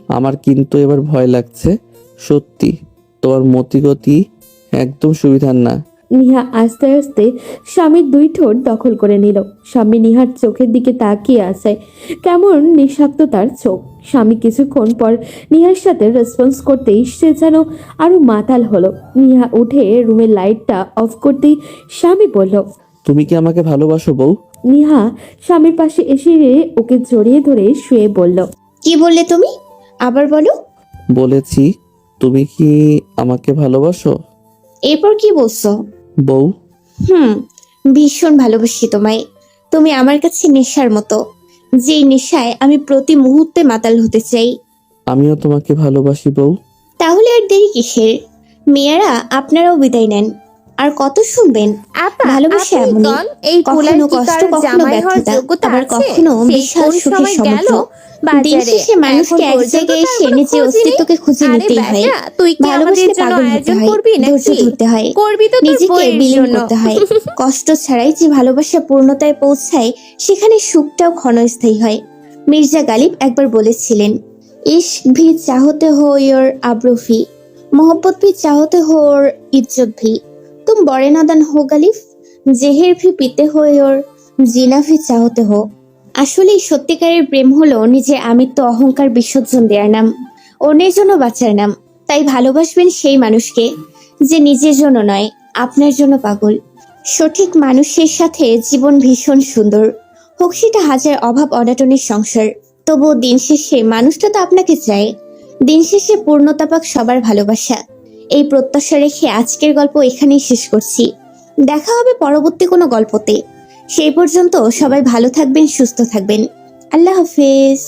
আমার কিন্তু এবার ভয় লাগছে, সত্যি। তোমার মতিগতি একদম সুবিধার না। নিহা আস্তে আস্তে স্বামীর দুই ঠোঁট দখল করে নিল। স্বামী নিহার চোখের দিকে তাকিয়ে আছে, কেমন নিঃস্বার্থ তার চোখ। স্বামী কিছুক্ষণ পর নিহার সাথে রেসপন্স করতেই সে যেন আরো মাতাল হলো। নিহা উঠে রুমের লাইটটা অফ করতেই স্বামী বলল, তুমি কি আমাকে ভালোবাসো বউ? নিহা স্বামীর পাশে এসে ওকে জড়িয়ে ধরে শুয়ে বলল, কি বললে তুমি? আবার বলো। বলেছি, তুমি কি আমাকে ভালোবাসো? এরপর কি বলছো? বউ, ভীষণ ভালোবাসি তোমায়। তুমি আমার কাছে নেশার মতো, যেই নেশায় আমি প্রতি মুহূর্তে মাতাল হতে চাই। আমিও তোমাকে ভালোবাসি বউ। তাহলে আর দেরি কিসের? মেয়েরা আপনারাও বিদায় নেন, আর কত শুনবেন? আপা, ভালোবাসা আপনি এমনই, কন, এই কখনো পোলার কি কষ্ট, কারো কখনো জামাই হওয়ার ব্যর্থতা, যোগ্যতা আবার আছে? কখনো সেই বিশাল কোন সুখের সময় গেল সমুদ্র। দিন বাজারে, শেষে মানুষকে এখন এক পর্যন্ত জায়গায় তার এসে কোনো নিজের খোঁজই নেই। অস্তিত্বকে খুঁজে আরে নিতেই হয়। বেটা, তুই কি আমাদের ভালোবাসলে জন্য পাগল হতে আয়োজন হয়, করবি ধৈর্য নাকি? ধরতে হয়, করবি তো তোর নিজেকে বউয়ের বিলীন জন্য। করতে হয়। কষ্ট ছাড়াই যে ভালোবাসা পূর্ণতায় পৌঁছায়, সেখানে সুখটাও ক্ষণস্থায়ী হয়। মির্জা গালিব একবার বলেছিলেন, इश्क भी चाहते हो और आबरू भी, मोहब्बत भी चाहते हो और इज्जत भी, तुम बड़े नादान हो गालिब, जहर भी पीते हो और জিনা भी चाहते हो। আসলেই সত্যিকারের প্রেম হলো নিজের আমিত্ব অহংকার বিসর্জন দেওয়ার নাম, অন্যের জন্য বাঁচার নাম। তাই ভালোবাসবেন সেই মানুষকে যে নিজের জন্য নয়, আপনার জন্য পাগল। সঠিক মানুষের সাথে জীবন ভীষণ সুন্দর, হোক সেটা হাজার অভাব অনাটনের সংসার। তবুও দিন শেষে মানুষটা তো আপনাকে চায়। দিন শেষে পূর্ণতা পাক সবার ভালোবাসা। এই প্রত্যাশা রেখে আজকের গল্প এখানেই শেষ করছি। দেখা হবে পরবর্তী কোনো গল্পতে। সেই পর্যন্ত সবাই ভালো থাকবেন, সুস্থ থাকবেন। আল্লাহ হাফেজ।